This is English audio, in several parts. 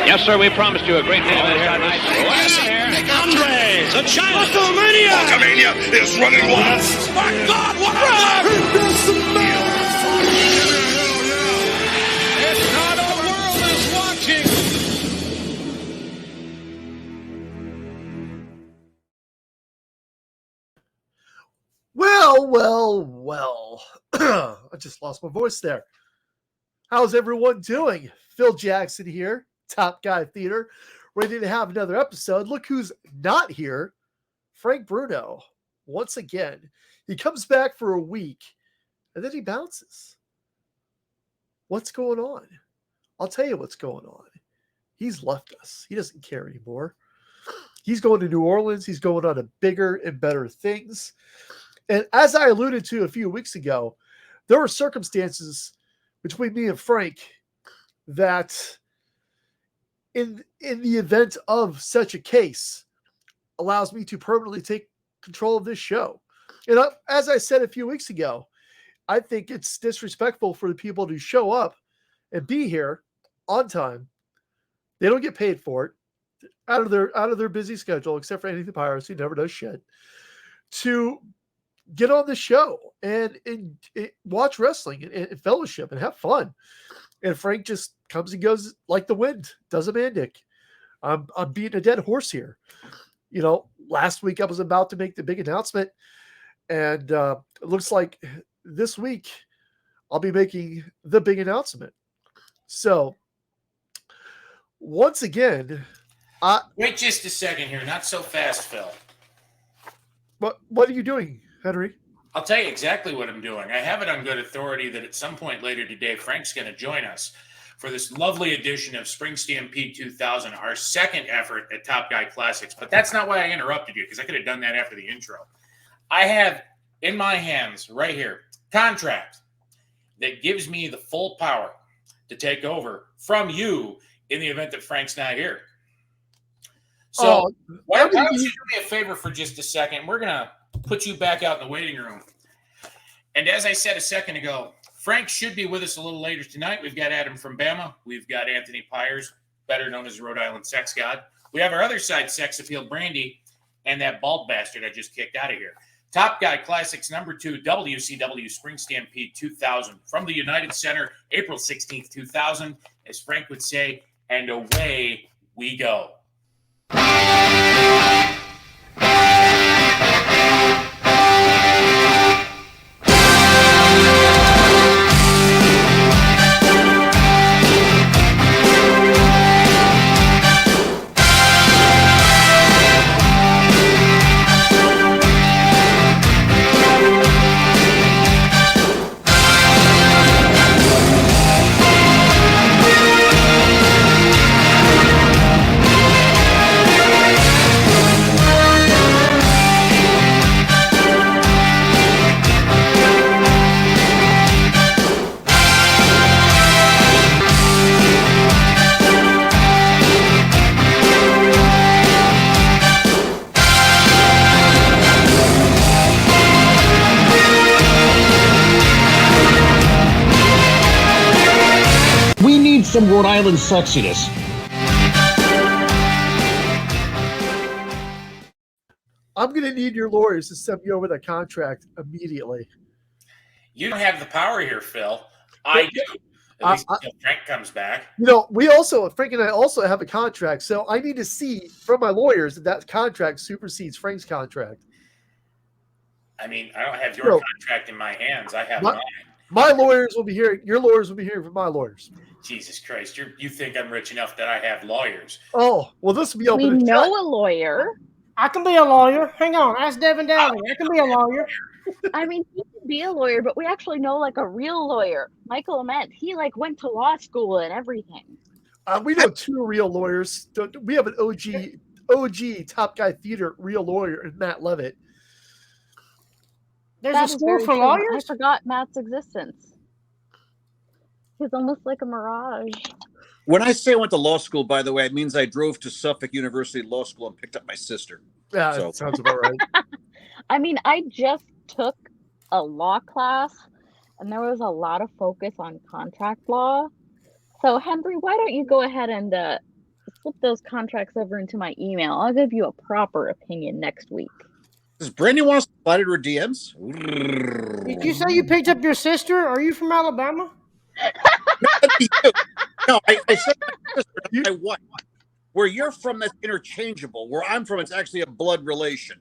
Yes, sir, we promised you a great deal of it here tonight. Andre, the giant Hulkamania is running wild. My God, what It's not a world is watching. Well. I just lost my voice there. How's everyone doing? Phil Jackson here, Top Guy Theater, ready to have another episode. Look who's not here. Frank Bruno, once again. He comes back for a week, and then he bounces. What's going on? I'll tell you what's going on. He's left us. He doesn't care anymore. He's going to New Orleans. He's going on to bigger and better things. And as I alluded to a few weeks ago, there were circumstances between me and Frank that in the event of such a case allows me to permanently take control of this show. And as I said a few weeks ago, I think it's disrespectful for the people to show up and be here on time. They don't get paid for it out of their busy schedule, except for Anthony Pirates, who never does shit, to get on the show and watch wrestling and fellowship and have fun. And Frank just comes and goes like the wind, does a man dick. I'm beating a dead horse here. You know, last week I was about to make the big announcement, and it looks like this week I'll be making the big announcement. So once again, wait just a second here. Not so fast, Phil. What are you doing, Henry? I'll tell you exactly what I'm doing. I have it on good authority that at some point later today, Frank's going to join us for this lovely edition of Spring Stampede 2000, our second effort at Top Guy Classics. But that's not why I interrupted you, because I could have done that after the intro. I have in my hands right here contract that gives me the full power to take over from you in the event that Frank's not here. So why don't you do me a favor for just a second? We're going to put you back out in the waiting room. And as I said a second ago, Frank should be with us a little later tonight. We've got Adam from Bama. We've got Anthony Pires, better known as the Rhode Island sex god. We have our other side sex appeal, Brandy, and that bald bastard I just kicked out of here. Top Guy Classics #2, WCW Spring Stampede 2000 from the United Center, April 16th, 2000, as Frank would say, and away we go. Some Rhode Island sexiness. I'm going to need your lawyers to send me over that contract immediately. You don't have the power here, Phil. I do. At least until Frank comes back. You know, Frank and I also have a contract, so I need to see from my lawyers that contract supersedes Frank's contract. I mean, I don't have your contract in my hands. I have mine. My lawyers will be here. Your lawyers will be here from my lawyers. Jesus Christ. You think I'm rich enough that I have lawyers. Oh, well, this will be open. We know a lawyer. I can be a lawyer. Hang on. Ask Devin Downing. I can be a lawyer. I mean, he can be a lawyer, but we actually know like a real lawyer. Michael Ament. He like went to law school and everything. We know two real lawyers. We have an OG Top Guy Theater real lawyer in Matt Levitt. There's a school for lawyers? I forgot Matt's existence. He's almost like a mirage. When I say I went to law school, by the way, it means I drove to Suffolk University Law School and picked up my sister. Yeah, that sounds about right. I mean, I just took a law class, and there was a lot of focus on contract law. So, Henry, why don't you go ahead and flip those contracts over into my email. I'll give you a proper opinion next week. Does Brandy want to slide into her DMs? Did you say you picked up your sister? Are you from Alabama? No, I said my sister, not my wife. Where you're from, that's interchangeable. Where I'm from, it's actually a blood relation.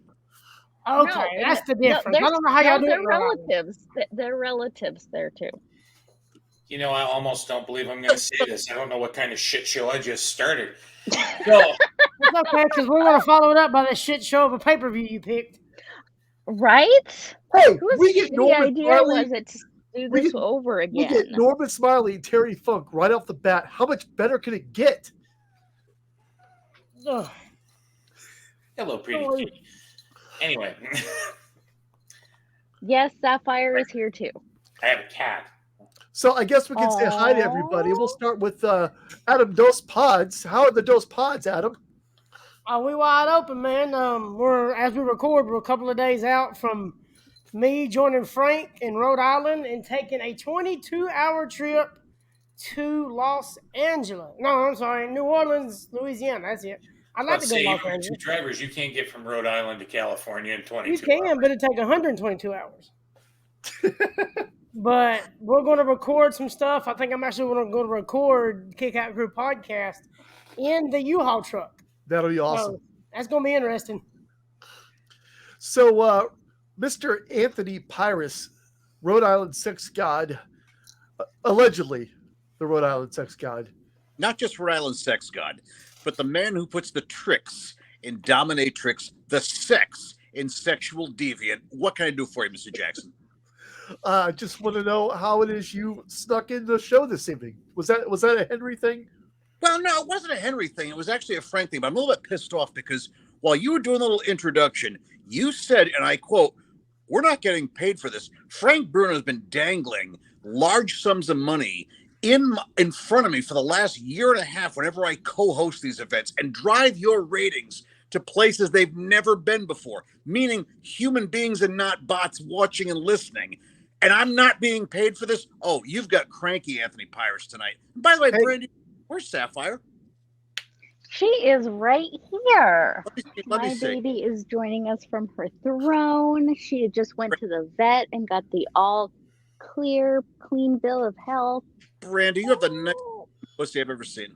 Okay, that's the difference. I don't know how y'all do it. They're relatives. They're relatives there too. You know, I almost don't believe I'm going to say this. I don't know what kind of shit show I just started. So, it's okay, because we're going to follow it up by the shit show of a pay-per-view you picked. Right? Hey, The idea was it to do this over again. We get Norman Smiley and Terry Funk right off the bat. How much better could it get? Ugh. Hello, pretty kitty. Anyway. Yes, Sapphire is here too. I have a cat. So I guess we can say hi to everybody. We'll start with Adam Dos Pods. How are the Dos Pods, Adam? We wide open, man. As we record, we're a couple of days out from me joining Frank in Rhode Island and taking a 22-hour trip to Los Angeles. No, I'm sorry, New Orleans, Louisiana. That's it. I'd like to go to Los Angeles. Two drivers, you can't get from Rhode Island to California in 22 hours. You can, but it'd take 122 hours. But we're going to record some stuff. I think I'm actually going to record Kick Out Crew podcast in the U-Haul truck. That'll be awesome. So that's going to be interesting. So, Mr. Anthony Pyrus, Rhode Island sex god, allegedly the Rhode Island sex god. Not just Rhode Island sex god, but the man who puts the tricks in dominatrix, the sex in sexual deviant. What can I do for you, Mr. Jackson? I just want to know how it is you snuck in the show this evening. Was that a Henry thing? Well, no, it wasn't a Henry thing. It was actually a Frank thing. But I'm a little bit pissed off because while you were doing a little introduction, you said, and I quote, "We're not getting paid for this." Frank Bruno has been dangling large sums of money in front of me for the last year and a half whenever I co-host these events and drive your ratings to places they've never been before, meaning human beings and not bots watching and listening. And I'm not being paid for this. Oh, you've got cranky Anthony Pyrus tonight. And by the way, Brandy, where's Sapphire? She is right here. Let me My see. baby is joining us from her throne. She just went to the vet and got the all clear, clean bill of health. Brandy, you have the next pussy I've ever seen.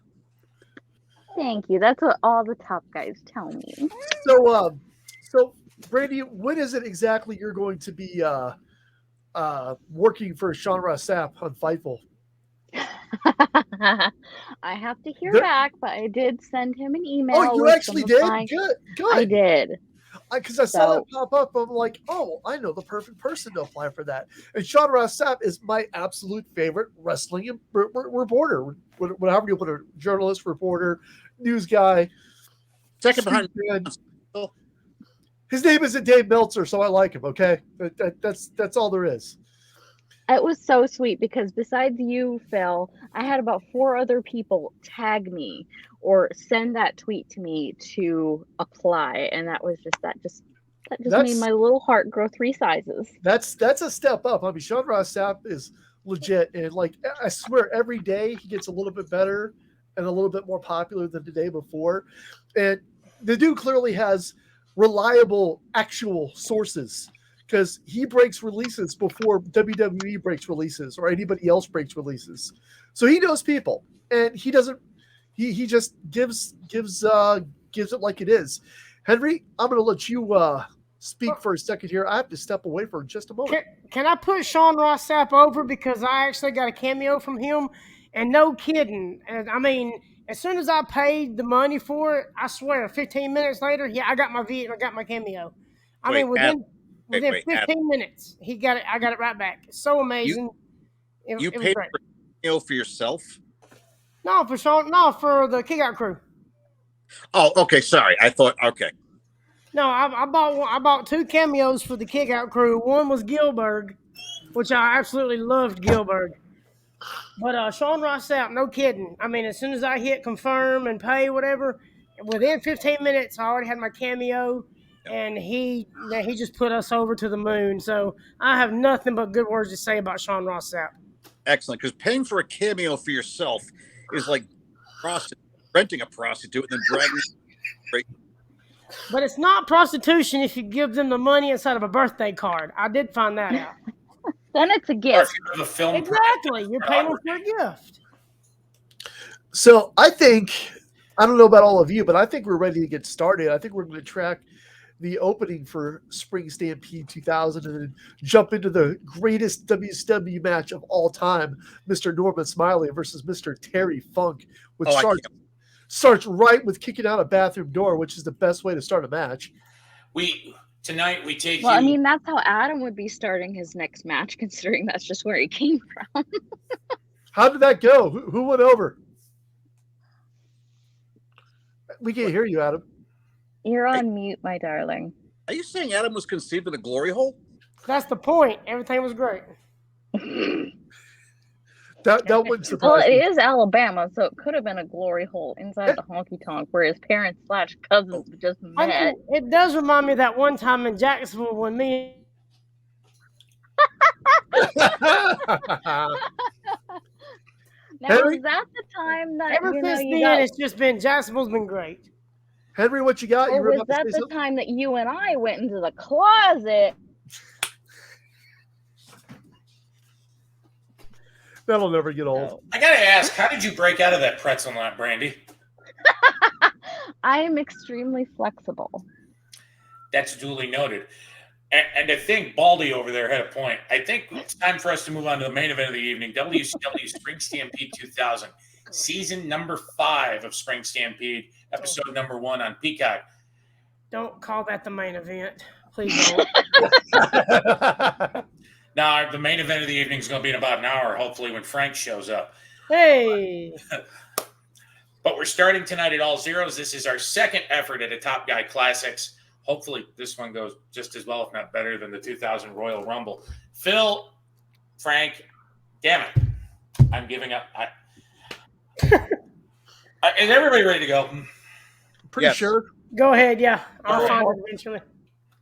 Thank you. That's what all the top guys tell me. So Brandy, when is it exactly you're going to be working for Sean Ross Sapp on Fightful? I have to hear back, but I did send him an email. Oh, you actually did? Good. I did. Because I saw that pop up. I'm like, oh, I know the perfect person to apply for that. And Sean Ross Sapp is my absolute favorite wrestling reporter. Whatever you put, a journalist, reporter, news guy. Second behind. His name isn't Dave Meltzer, so I like him. Okay, that's all there is. It was so sweet because besides you, Phil, I had about 4 other people tag me or send that tweet to me to apply, and that just made my little heart grow 3 sizes. That's a step up. I mean, Sean Ross Sapp is legit, and like I swear, every day he gets a little bit better and a little bit more popular than the day before. And the dude clearly has reliable, actual sources, because he breaks releases before WWE breaks releases or anybody else breaks releases. So he knows people, and he doesn't. He just gives it like it is. Henry, I'm going to let you speak for a second here. I have to step away for just a moment. Can I put Sean Ross Sapp over because I actually got a cameo from him? And no kidding, I mean, as soon as I paid the money for it, I swear, 15 minutes later, I got my cameo. I mean, within 15 minutes, he got it. I got it right back. It's so amazing. You paid for a cameo for yourself? No, for Sean. No, for the Kick Out Crew. Oh, okay. Sorry, I thought. Okay. No, I bought 2 cameos for the Kick Out Crew. One was Gilbert, which I absolutely loved Gilbert. But Sean Ross Sapp, no kidding. I mean, as soon as I hit confirm and pay, whatever, within 15 minutes, I already had my cameo, and he just put us over to the moon. So I have nothing but good words to say about Sean Ross Sapp. Excellent, because paying for a cameo for yourself is like renting a prostitute and then dragging her. But it's not prostitution if you give them the money inside of a birthday card. I did find that out. Then it's a Or if gift. you have a film Exactly. You're paying them for a gift. So I think, I don't know about all of you, but I think we're ready to get started. I think we're going to track the opening for Spring Stampede 2000 and then jump into the greatest WCW match of all time, Mr. Norman Smiley versus Mr. Terry Funk, which starts right with kicking out a bathroom door, which is the best way to start a match. Tonight we take Well, you. I mean, that's how Adam would be starting his next match, considering that's just where he came from. How did that go? Who went over? We can't hear you, Adam. You're on mute, my darling. Are you saying Adam was conceived in a glory hole? That's the point. Everything was great. That wouldn't surprise Well, it me. is Alabama, so it could have been a glory hole inside the honky tonk where his parents / cousins just I met. mean, it does remind me of that one time in Jacksonville when me. Now, Henry? is that the time that Ever since you then, got, it's just been Jacksonville's been great. Henry, what you got? or You were was about to that say the something? time that you and I went into the closet? That'll never get old. I gotta ask, how did you break out of that pretzel knot, Brandy? I am extremely flexible. That's duly noted. And I think Baldy over there had a point. I think it's time for us to move on to the main event of the evening, WCW Spring Stampede 2000, season number 5 of Spring Stampede, episode number 1 on Peacock. Don't call that the main event. Please don't. Now, the main event of the evening is going to be in about an hour, hopefully, when Frank shows up. Hey. But we're starting tonight at all zeros. This is our second effort at a Top Guy Classics. Hopefully, this one goes just as well, if not better, than the 2000 Royal Rumble. Phil, Frank, damn it. I'm giving up. Is everybody ready to go? Pretty sure. Go ahead, yeah. I'll All find right. it eventually.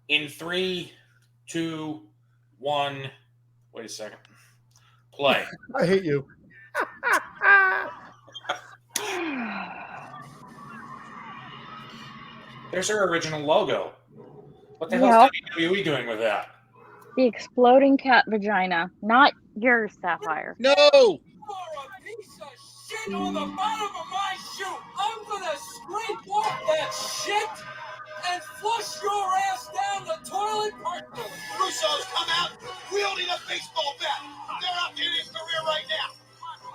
In 3, 2, 1. Wait a second. Play. I hate you. There's our original logo. What the hell is WWE doing with that? The exploding cat vagina, not yours, Sapphire. No! Shit on the bottom of my shoe. I'm gonna scrape off that shit and flush your ass down the toilet. Partner. Russo's come out wielding a baseball bat. They're out in his career right now.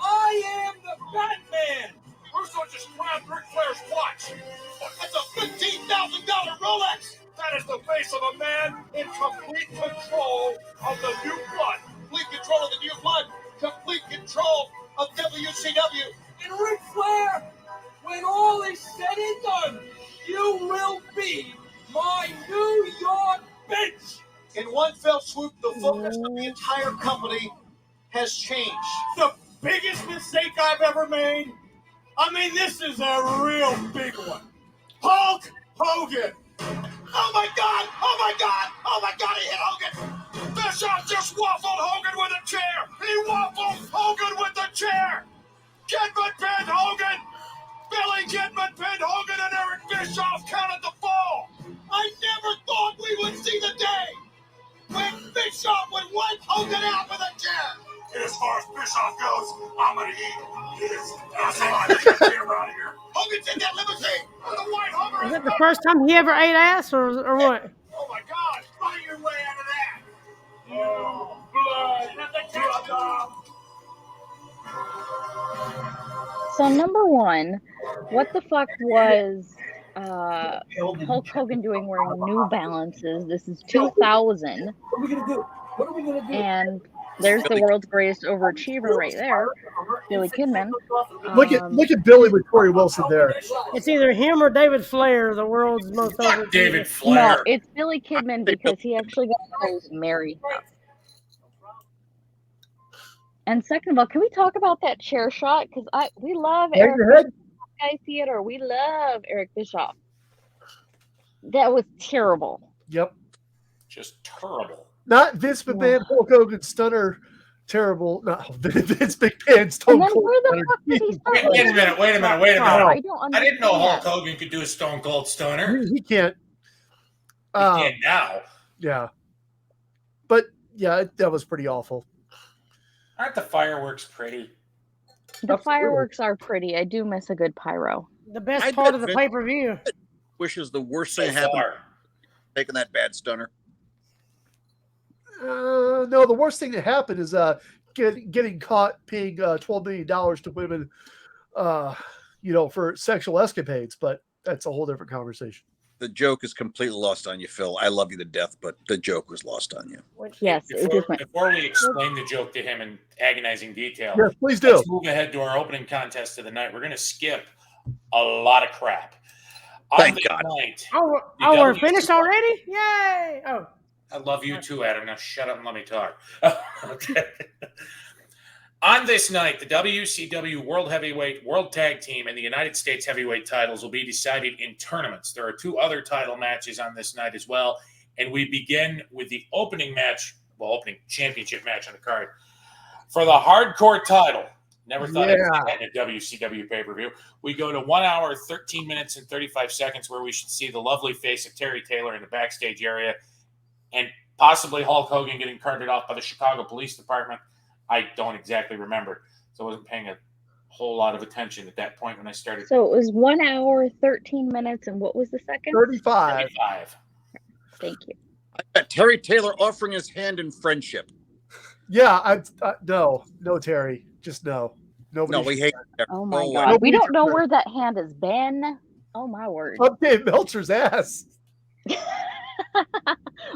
I am the Batman. Russo just grabbed Ric Flair's watch. That's a $15,000 Rolex. That is the face of a man in complete control of the new blood. Complete control of the new blood. Complete control of WCW. And Ric Flair, when all is said and done, you will be my New York bitch. In one fell swoop, the focus of the entire company has changed. The biggest mistake I've ever made. I mean, this is a real big one. Hulk Hogan. Oh my God! Oh my God! Oh my God! He hit Hogan. Bischoff just waffled Hogan with a chair. He waffled Hogan with the chair. Kidman pinned Hogan. Billy Kidman pinned Hogan, and Eric Bischoff counted the fall. I never thought we would see the day when Bischoff would wipe Hogan out with a chair. And as far as Bischoff goes, I'm gonna eat his asshole. Get him out of here. Hogan's in that limousine. The white Hummer. Is that the first time he ever ate ass or what? Oh my God! Find your way out of that. Oh, blood. So number one, what the fuck was Hulk Hogan doing wearing New Balances? This is 2000. What are we gonna do? What are we gonna do? And there's the world's greatest overachiever right there, Billy Kidman. Look at Billy with Corey Wilson there. It's either him or David Flair, the world's most over. David No, Flair. it's Billy Kidman because he actually got to marry him. And second of all, can we talk about that chair shot? Because we love Hang Eric your head. Bischoff Guy Theater. We love Eric Bischoff. That was terrible. Yep. Just terrible. Not Vince McMahon, Hulk Hogan stunner terrible. No, Vince McMahon, Stone And then Cold. where the fuck did he start? Wait a minute. I don't I didn't know Hulk understand. Hogan could do a Stone Cold Stunner. He can't. He can now. Yeah. But yeah, that was pretty awful. Aren't the fireworks pretty? The fireworks are pretty. I do miss a good pyro. The best I part bet of the Vince- pay-per-view. Wishes the worst So thing happened far. taking that bad stunner. No, the worst thing that happened is getting caught paying $12 million to women, for sexual escapades. But that's a whole different conversation. The joke is completely lost on you, Phil. I love you to death, but the joke was lost on you. Yes, it just went. Before we explain the joke to him in agonizing detail, Yes, please do. let's move ahead to our opening contest of the night. We're going to skip a lot of crap. Thank this God. Night, Oh, we're finished already? Yay! Oh, I love you too, Adam. Now shut up and let me talk. Okay. On this night, the WCW World Heavyweight, World Tag Team, and the United States Heavyweight titles will be decided in tournaments. There are 2 other title matches on this night as well, and we begin with the opening championship match on the card. For the hardcore title, never thought I'd see that in a WCW pay-per-view, we go to 1 hour, 13 minutes, and 35 seconds, where we should see the lovely face of Terry Taylor in the backstage area, and possibly Hulk Hogan getting carted off by the Chicago Police Department. I don't exactly remember, so I wasn't paying a whole lot of attention at that point when I started. So it was 1 hour, 13 minutes, and what was the second? 35. 35. Thank you. I got Terry Taylor offering his hand in friendship. Yeah, no, Terry, just no. Nobody. No, we hate Terry. Oh my Go God. away. We don't know where that hand has been. Oh my word. Up Dave Meltzer's ass.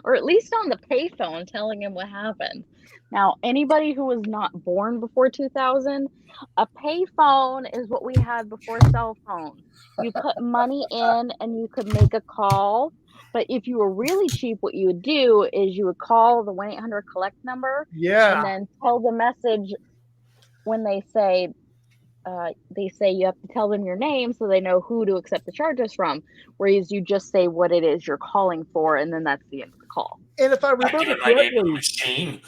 Or at least on the payphone telling him what happened. Now, anybody who was not born before 2000, a payphone is what we had before cell phones. You put money in and you could make a call. But if you were really cheap, what you would do is you would call the 1-800-COLLECT number Yeah. and then tell the message when they say you have to tell them your name so they know who to accept the charges from. Whereas you just say what it is you're calling for, and then that's the end of the call. And if I I remember give it my name on the correctly, machine.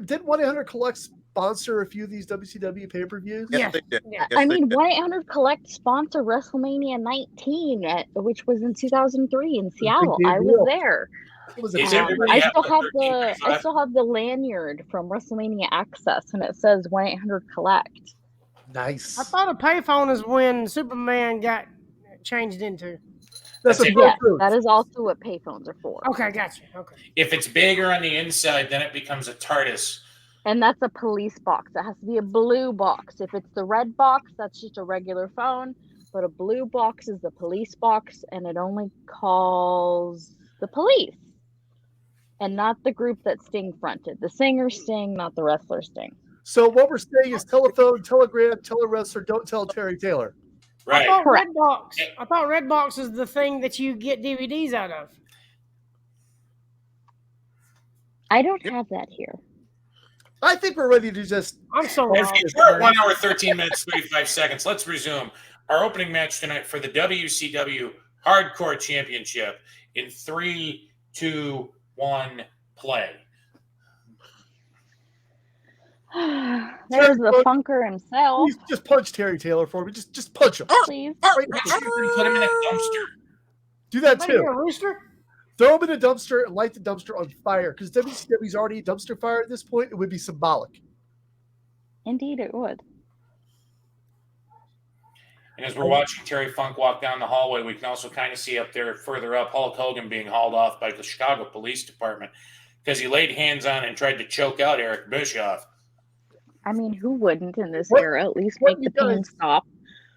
didn't 1-800-COLLECT sponsor a few of these WCW pay-per-views? Yeah. They did. Yeah. Yes, I they mean, did. 1-800-COLLECT sponsored WrestleMania 19, which was in 2003 in Seattle. big I deal. was there. It was Is a everybody I have still the have 1335? I still have the lanyard from WrestleMania Access, and it says 1-800-COLLECT. nice. I thought a payphone is when Superman got changed into. That's a it. real Yeah, truth. that is also what payphones are for. Okay, gotcha. Okay. If it's bigger on the inside, then it becomes a TARDIS. And that's a police box. It has to be a blue box. If it's the red box, that's just a regular phone. But a blue box is the police box, and it only calls the police. And not the group that Sting fronted. The singer Sting, not the wrestler Sting. So what we're saying is telephone, telegram, telewrestler, don't tell Terry Taylor. Right. I Correct. thought Redbox is the thing that you get DVDs out of. I don't have that here. I think we're ready to just. I'm so If lost. we're at 1 hour, 13 minutes, 35 seconds, let's resume our opening match tonight for the WCW Hardcore Championship in 3, 2, 1, play. There's the funker himself. Please just punch Terry Taylor for me. Just punch him. Please. Right Make now. sure you put him in a dumpster. Do that Somebody hear too. a rooster? Throw him in a dumpster and light the dumpster on fire. Because WCW's already a dumpster fire at this point. It would be symbolic. Indeed, it would. And as we're watching Terry Funk walk down the hallway, we can also kind of see up there, further up, Hulk Hogan being hauled off by the Chicago Police Department because he laid hands on and tried to choke out Eric Bischoff. I mean, who wouldn't in this What- era? At least what make you the pain guys- stop.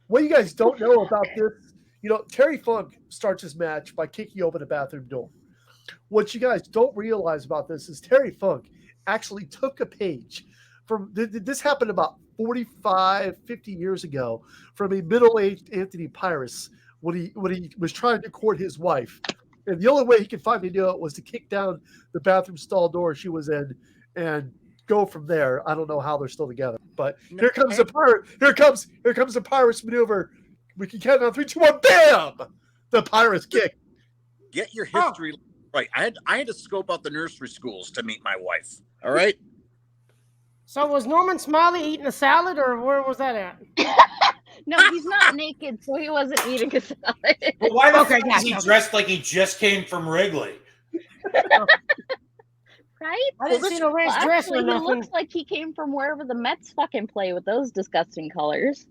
What you guys don't know about this, Terry Funk starts his match by kicking open a bathroom door. What you guys don't realize about this is Terry Funk actually took a page from this happened about 45, 50 years ago from a middle-aged Anthony Pyrus when he was trying to court his wife. And the only way he could find to do it was to kick down the bathroom stall door she was in and go from there. I don't know how they're still together, but here comes the pirate. Here comes the Pyrus maneuver. We can count down 3, 2, 1. Bam! The Pyrus kick. Get your history right. I had to scope out the nursery schools to meet my wife. All right. So was Norman Smiley eating a salad, or where was that at? No, he's not naked, so he wasn't eating a salad. But why the Okay, fuck is he gotcha. dressed like he just came from Wrigley? Right? I didn't see no ranch Well, dressing actually, or he nothing. looks like he came from wherever the Mets fucking play with those disgusting colors.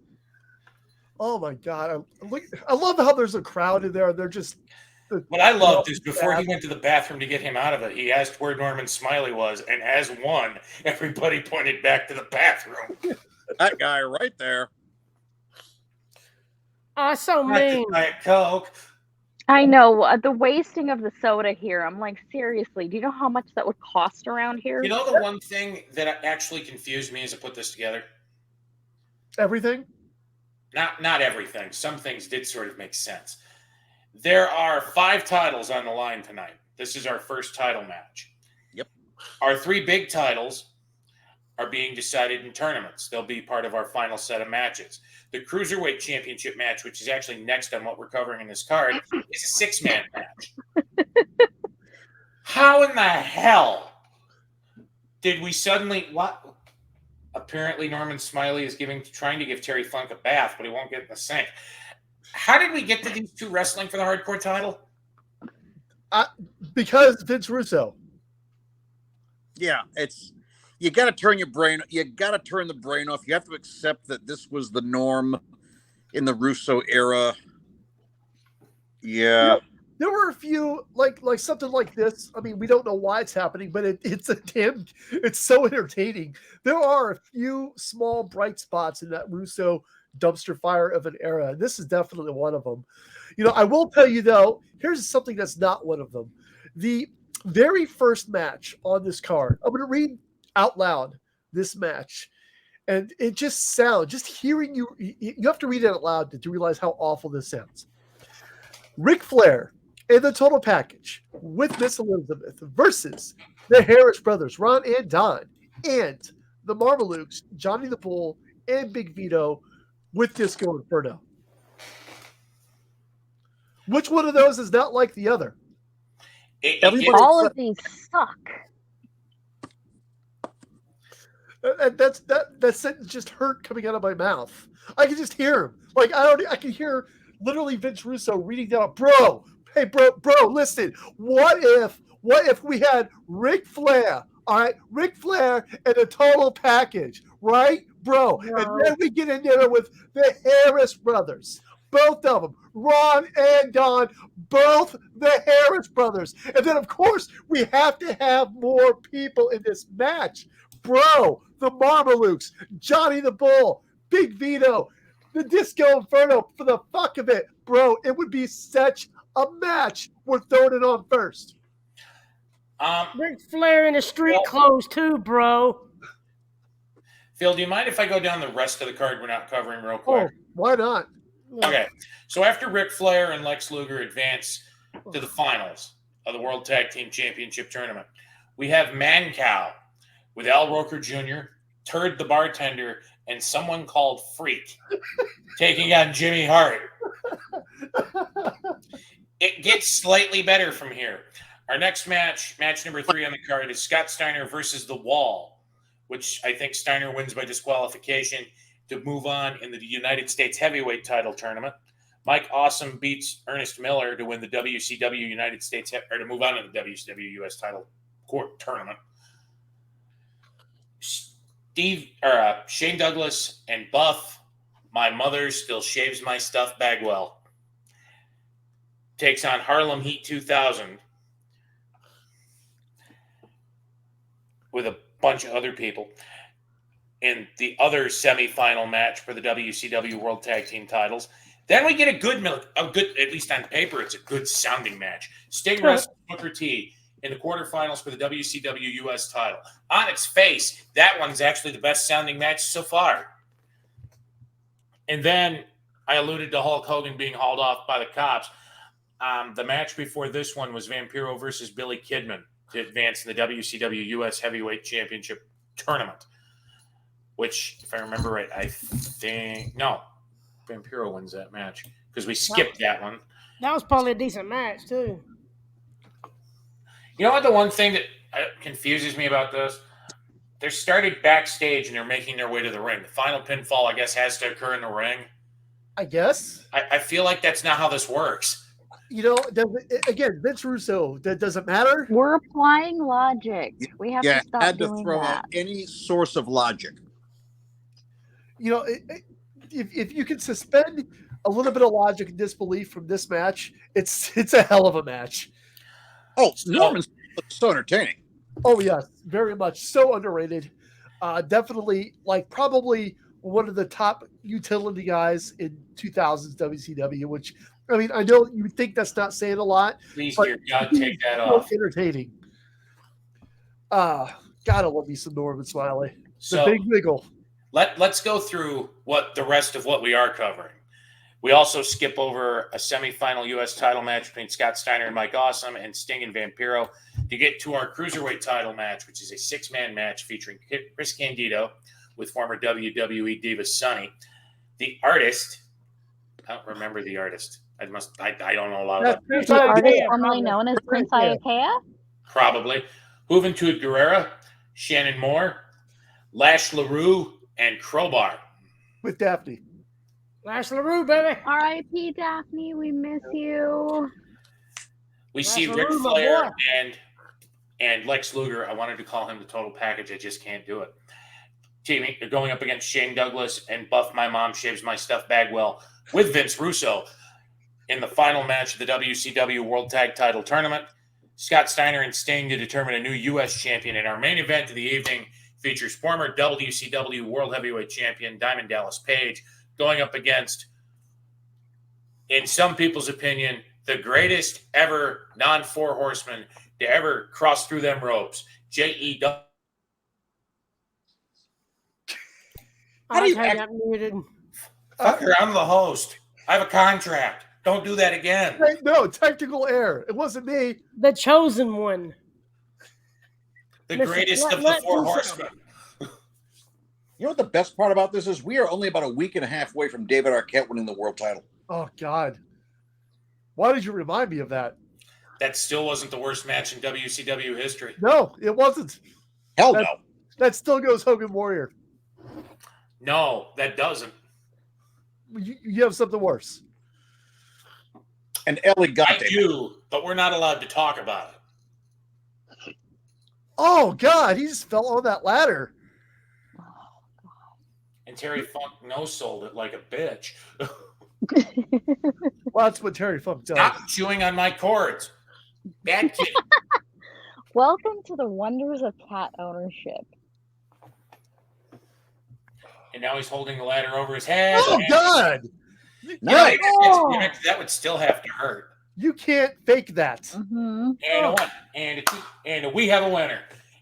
Oh my god! I love how there's a crowd in there. They're just. What I loved is before he went to the bathroom to get him out of it, he asked where Norman Smiley was, and as one, everybody pointed back to the bathroom. That guy right there. Oh, that's so mean. Diet Coke. I know the wasting of the soda here. I'm like, seriously, do you know how much that would cost around here? You know the one thing that actually confused me as I put this together? Everything? Not everything. Some things did sort of make sense. There are 5 titles on the line tonight. This is our first title match. Yep. Our 3 big titles are being decided in tournaments. They'll be part of our final set of matches. The Cruiserweight Championship match, which is actually next on what we're covering in this card, is a 6-man match. How in the hell did we suddenly... What? Apparently Norman Smiley is trying to give Terry Funk a bath, but he won't get in the sink. How did we get to these 2 wrestling for the hardcore title? Because Vince Russo. Yeah, you got to turn your brain. You got to turn the brain off. You have to accept that this was the norm in the Russo era. Yeah. You know, there were a few like something like this. I mean, we don't know why it's happening, but it's so entertaining. There are a few small bright spots in that Russo dumpster fire of an era. This is definitely one of them. You know, I will tell you though, here's something that's not one of them. The very first match on this card, I'm going to read out loud this match, and it just sounds, just hearing you have to read it out loud to realize how awful this sounds. Ric Flair in the total package with Miss Elizabeth versus the Harris brothers, Ron and Don, and the Marmalukes, Johnny the Bull and Big Vito with Disco Inferno. Which one of those is not like the other? All of these suck. That sentence just hurt coming out of my mouth. I can just hear him. Like I can hear literally Vince Russo reading down, bro. Hey, bro, listen. What if we had Ric Flair? All right, Ric Flair and a total package, right, bro? No. And then we get in there with the Harris brothers, both of them, Ron and Don, both the Harris brothers. And then, of course, we have to have more people in this match. Bro, the Marmalukes, Johnny the Bull, Big Vito, the Disco Inferno, for the fuck of it. Bro, it would be such a match. We're throwing it on first. Ric Flair in the street clothes too, bro. Phil, do you mind if I go down the rest of the card we're not covering real quick? Oh, why not? Okay, so after Ric Flair and Lex Luger advance to the finals of the World Tag Team Championship Tournament, we have Man Cow with Al Roker Jr., Turd the Bartender, and someone called Freak taking on Jimmy Hart. It gets slightly better from here. Our next match number 3 on the card, is Scott Steiner versus The Wall, which I think Steiner wins by disqualification to move on in the United States Heavyweight Title Tournament. Mike Awesome beats Ernest Miller to win the WCW United States, or to move on to the WCW US Title Court Tournament. Shane Douglas and Buff, my mother still shaves my stuff Bagwell, takes on Harlem Heat 2000 with a bunch of other people in the other semifinal match for the WCW World Tag Team titles. Then we get a good, at least on paper, it's a good sounding match. Sting wrestles Booker T in the quarterfinals for the WCW US title. On its face, that one's actually the best sounding match so far. And then I alluded to Hulk Hogan being hauled off by the cops. The match before this one was Vampiro versus Billy Kidman to advance in the WCW US Heavyweight Championship Tournament, which, if I remember right, I think... No, Vampiro wins that match because we skipped that one. That was probably a decent match, too. You know what? The one thing that confuses me about this, They're started backstage and they're making their way to the ring. The final pinfall, I guess, has to occur in the ring. I guess. I feel like that's not how this works. You know, again, Vince Russo, that doesn't matter. We're applying logic. We have to stop had to doing throw that. out any source of logic. You know, if you can suspend a little bit of logic and disbelief from this match, it's a hell of a match. Oh, Norman's so entertaining. Oh yes, very much so underrated. Definitely, like probably one of the top utility guys in 2000s WCW. Which I mean, I know you think that's not saying a lot. Please, but dear God, take that so off. entertaining. Gotta love me some Norman Smiley. The So big wiggle. let's go through what the rest of what we are covering. We also skip over a semifinal U.S. title match between Scott Steiner and Mike Awesome and Sting and Vampiro to get to our cruiserweight title match, which is a 6-man match featuring Chris Candido with former WWE Diva Sunny. The artist, I don't remember the artist. I don't know a lot about That's The artist yeah, formerly known as Prince Iakea. probably. Juventud Guerrera, Shannon Moore, Lash LaRue, and Crowbar. with Daphne. Lash LaRue, baby. R.I.P. Daphne, we miss you. We Lash see Ric LaRue, my Flair boy. and Lex Luger. I wanted to call him the total package. I just can't do it. Teaming, they're going up against Shane Douglas and Buff My Mom Shaves My Stuff Bagwell with Vince Russo in the final match of the WCW World Tag Title Tournament. Scott Steiner and Sting to determine a new U.S. champion. And our main event of the evening features former WCW World Heavyweight Champion Diamond Dallas Page going up against, in some people's opinion, the greatest ever non-4 horseman to ever cross through them ropes, J.E. I like how you got muted. Fucker, I'm the host. I have a contract. Don't do that again. Wait, no, technical error. It wasn't me. The chosen one. The Listen, greatest of the let 4 Russo- horsemen. You know what the best part about this is? We are only about a week and a half away from David Arquette winning the world title. Oh God. Why did you remind me of that? That still wasn't the worst match in WCW history. No, it wasn't. Hell That- no. That still goes Hogan Warrior. No, that doesn't. You have something worse. And Ellie got I do, but we're not allowed to talk about it. Oh God, he just fell on that ladder. And Terry Funk no-sold it like a bitch. Well, that's what Terry Funk does. Stop chewing on my cords. Bad kid. Welcome to the wonders of cat ownership. And now he's holding the ladder over his head. Oh God. Nice. That would still have to hurt. You can't fake that. Mm-hmm. And a one. And a two. And we have a winner.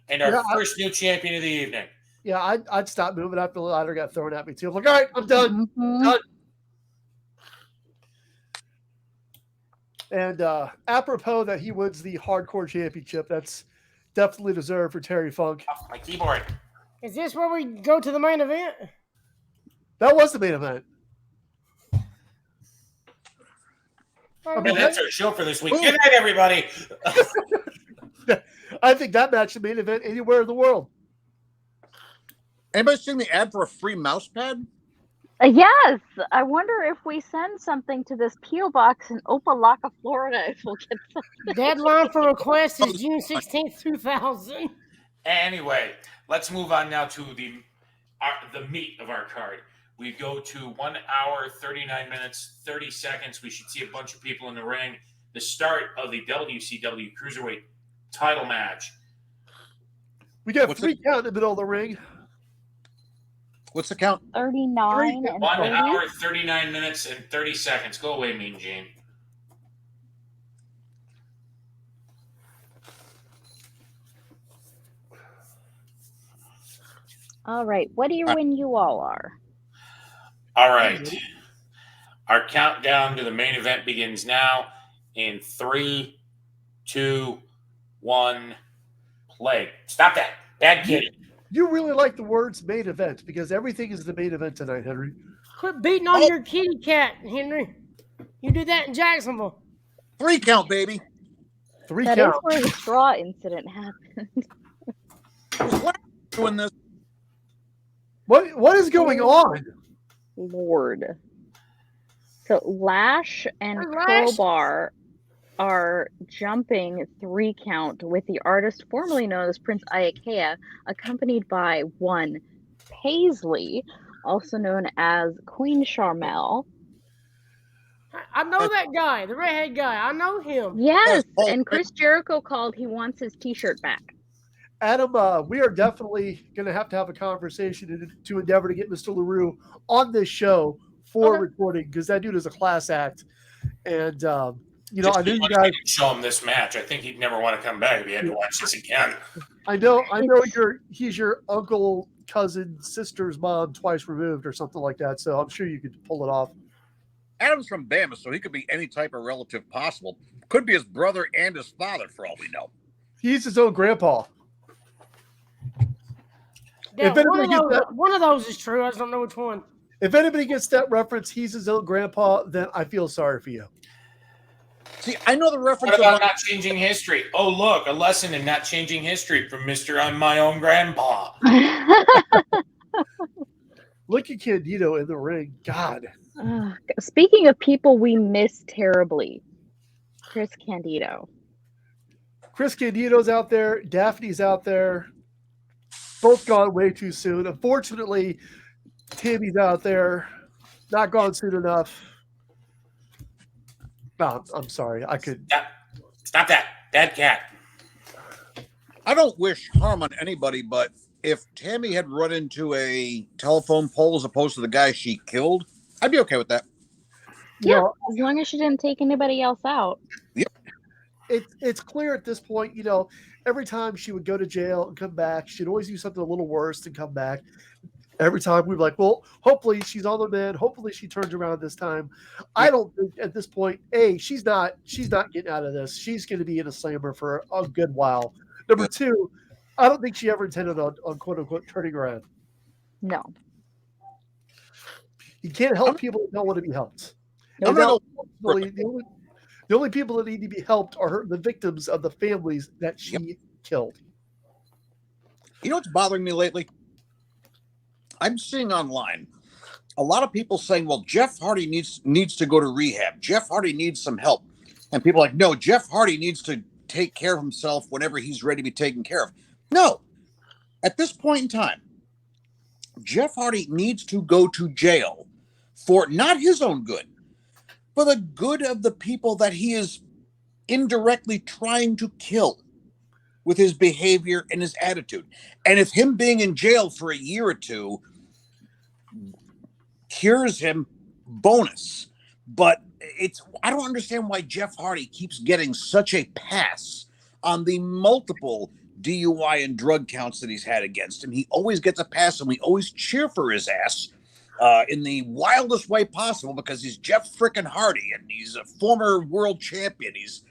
And our Yeah, first new champion of the evening. Yeah, I'd stop moving after the ladder got thrown at me too. I'm like, all right, I'm done. Mm-hmm. Done. And apropos that he wins the hardcore championship, that's definitely deserved for Terry Funk. Off my keyboard. Is this where we go to the main event? That was the main event. And that's our show for this week. Good night, everybody. I think that match the main event anywhere in the world. Anybody seen the ad for a free mouse pad? Yes, I wonder if we send something to this P.O. box in Opelika, Florida, if we'll get something. Deadline for requests is June 16th, 2000. Anyway, let's move on now to the meat of our card. We go to 1 hour, 39 minutes, 30 seconds. We should see a bunch of people in the ring. The start of the WCW Cruiserweight title match. We got What's 3 count in the middle of the ring. What's the count? 39 and 1 30. hour, 39 minutes, and 30 seconds. Go away, Mean Gene. All right, what do you when you all are? All right. Our countdown to the main event begins now in 3, 2, 1, play. Stop that. Bad kid. You really like the words main event because everything is the main event tonight, Henry. Quit beating on your kitty cat, Henry. You did that in Jacksonville. 3 count, baby. 3 That is count. where the straw incident happened. doing this? What is going on? Lord. So Lash and Hey, Lash. Crowbar are jumping 3 count with the artist formerly known as Prince Iakea, accompanied by one Paisley, also known as Queen Charmel. I know that guy, the redhead guy. I know him. Yes, Paul and Chris Jericho called. He wants his T-shirt back. Adam, we are definitely going to have a conversation to endeavor to get Mr. LaRue on this show for recording, because that dude is a class act. And, you know, Just I knew you because guys. we didn't show him this match. I think he'd never want to come back if he had to watch this again. I know he's your uncle, cousin, sister's mom twice removed or something like that. So I'm sure you could pull it off. Adam's from Bama, so he could be any type of relative possible. Could be his brother and his father, for all we know. He's his own grandpa. Yeah, If anybody gets that- one of those is true. I just don't know which one. If anybody gets that reference, he's his own grandpa, then I feel sorry for you. See, I know the reference. What about not changing history? Oh, look, a lesson in not changing history from Mr. I'm my own grandpa. Look at Candido in the ring. God. Speaking of people we miss terribly, Chris Candido. Chris Candido's out there. Daphne's out there. Both gone way too soon. Unfortunately, Tammy's out there. Not gone soon enough. No, I'm sorry. I could. Stop that. Dead cat. I don't wish harm on anybody, but if Tammy had run into a telephone pole as opposed to the guy she killed, I'd be okay with that. Yeah, as long as she didn't take anybody else out. Yep. It's clear at this point, you know, every time she would go to jail and come back, she'd always do something a little worse and come back. Every time we'd be like, well, hopefully she's on the mend. Hopefully she turns around this time. I don't think at this point, she's not getting out of this. She's going to be in a slammer for a good while. Number two, I don't think she ever intended on quote unquote turning around. No. You can't help people that don't want to be helped. I'm And not the only people that need to be helped are the victims of the families that she killed. You know what's bothering me lately? I'm seeing online a lot of people saying, well, Jeff Hardy needs to go to rehab. Jeff Hardy needs some help. And people are like, no, Jeff Hardy needs to take care of himself whenever he's ready to be taken care of. No. At this point in time, Jeff Hardy needs to go to jail for not his own good, for the good of the people that he is indirectly trying to kill with his behavior and his attitude. And if him being in jail for a year or two cures him, bonus. But I don't understand why Jeff Hardy keeps getting such a pass on the multiple DUI and drug counts that he's had against him. He always gets a pass, and we always cheer for his ass in the wildest way possible because he's Jeff frickin' Hardy, and he's a former world champion. He's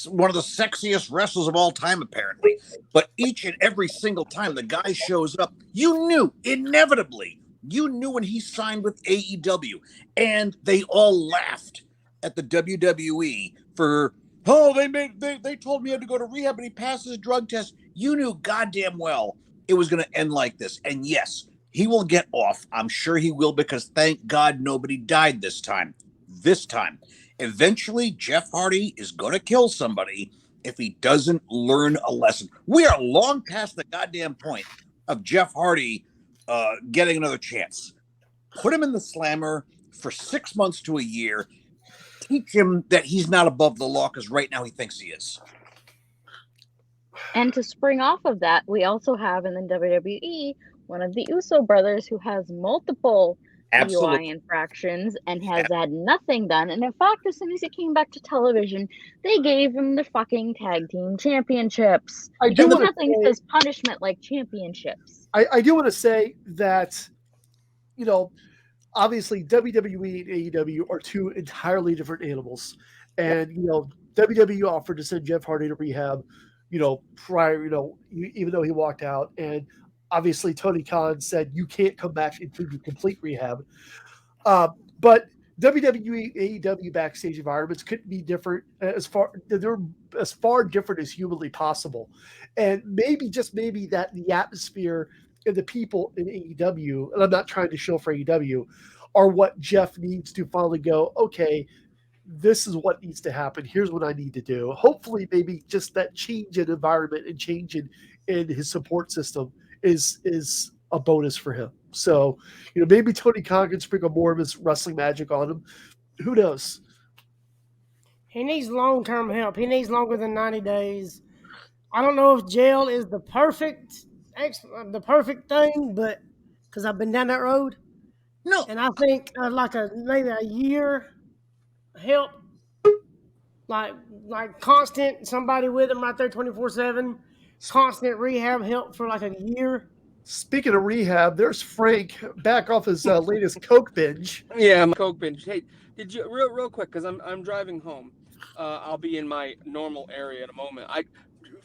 one of the sexiest wrestlers of all time, apparently. But each and every single time the guy shows up, you knew inevitably. You knew when he signed with AEW, and they all laughed at the WWE for, they told me he had to go to rehab, but he passed his drug test. You knew goddamn well it was going to end like this. And yes, he will get off. I'm sure he will, because thank God nobody died this time. Eventually, Jeff Hardy is going to kill somebody if he doesn't learn a lesson. We are long past the goddamn point of Jeff Hardy getting another chance. Put him in the slammer for 6 months to a year. Teach him that he's not above the law, because right now he thinks he is. And to spring off of that, we also have in the WWE one of the Uso brothers who has multiple DUI infractions and has had nothing done. And in fact, as soon as he came back to television, they gave him the fucking tag team championships. Because nothing says punishment like championships. I do want to say that, you know, obviously WWE and AEW are two entirely different animals. And, you know, WWE offered to send Jeff Hardy to rehab, you know, prior, you know, even though he walked out. And obviously Tony Khan said you can't come back into complete rehab. But WWE and AEW backstage environments couldn't be different they're as far different as humanly possible. And maybe, just maybe, that the atmosphere and the people in AEW, and I'm not trying to show for AEW, are what Jeff needs to finally go, okay, this is what needs to happen. Here's what I need to do. Hopefully, maybe just that change in environment and change in his support system is a bonus for him. So, maybe Tony Khan can sprinkle more of his wrestling magic on him. Who knows? He needs long-term help. He needs longer than 90 days. I don't know if jail is the perfect thing, but because I've been down that road. No. And I think maybe a year help, like constant somebody with him right there 24/7, constant rehab help for like a year. Speaking of rehab, there's Frank back off his latest Coke binge. Yeah, my Coke binge. Hey, did you real quick? Because I'm driving home. I'll be in my normal area in a moment.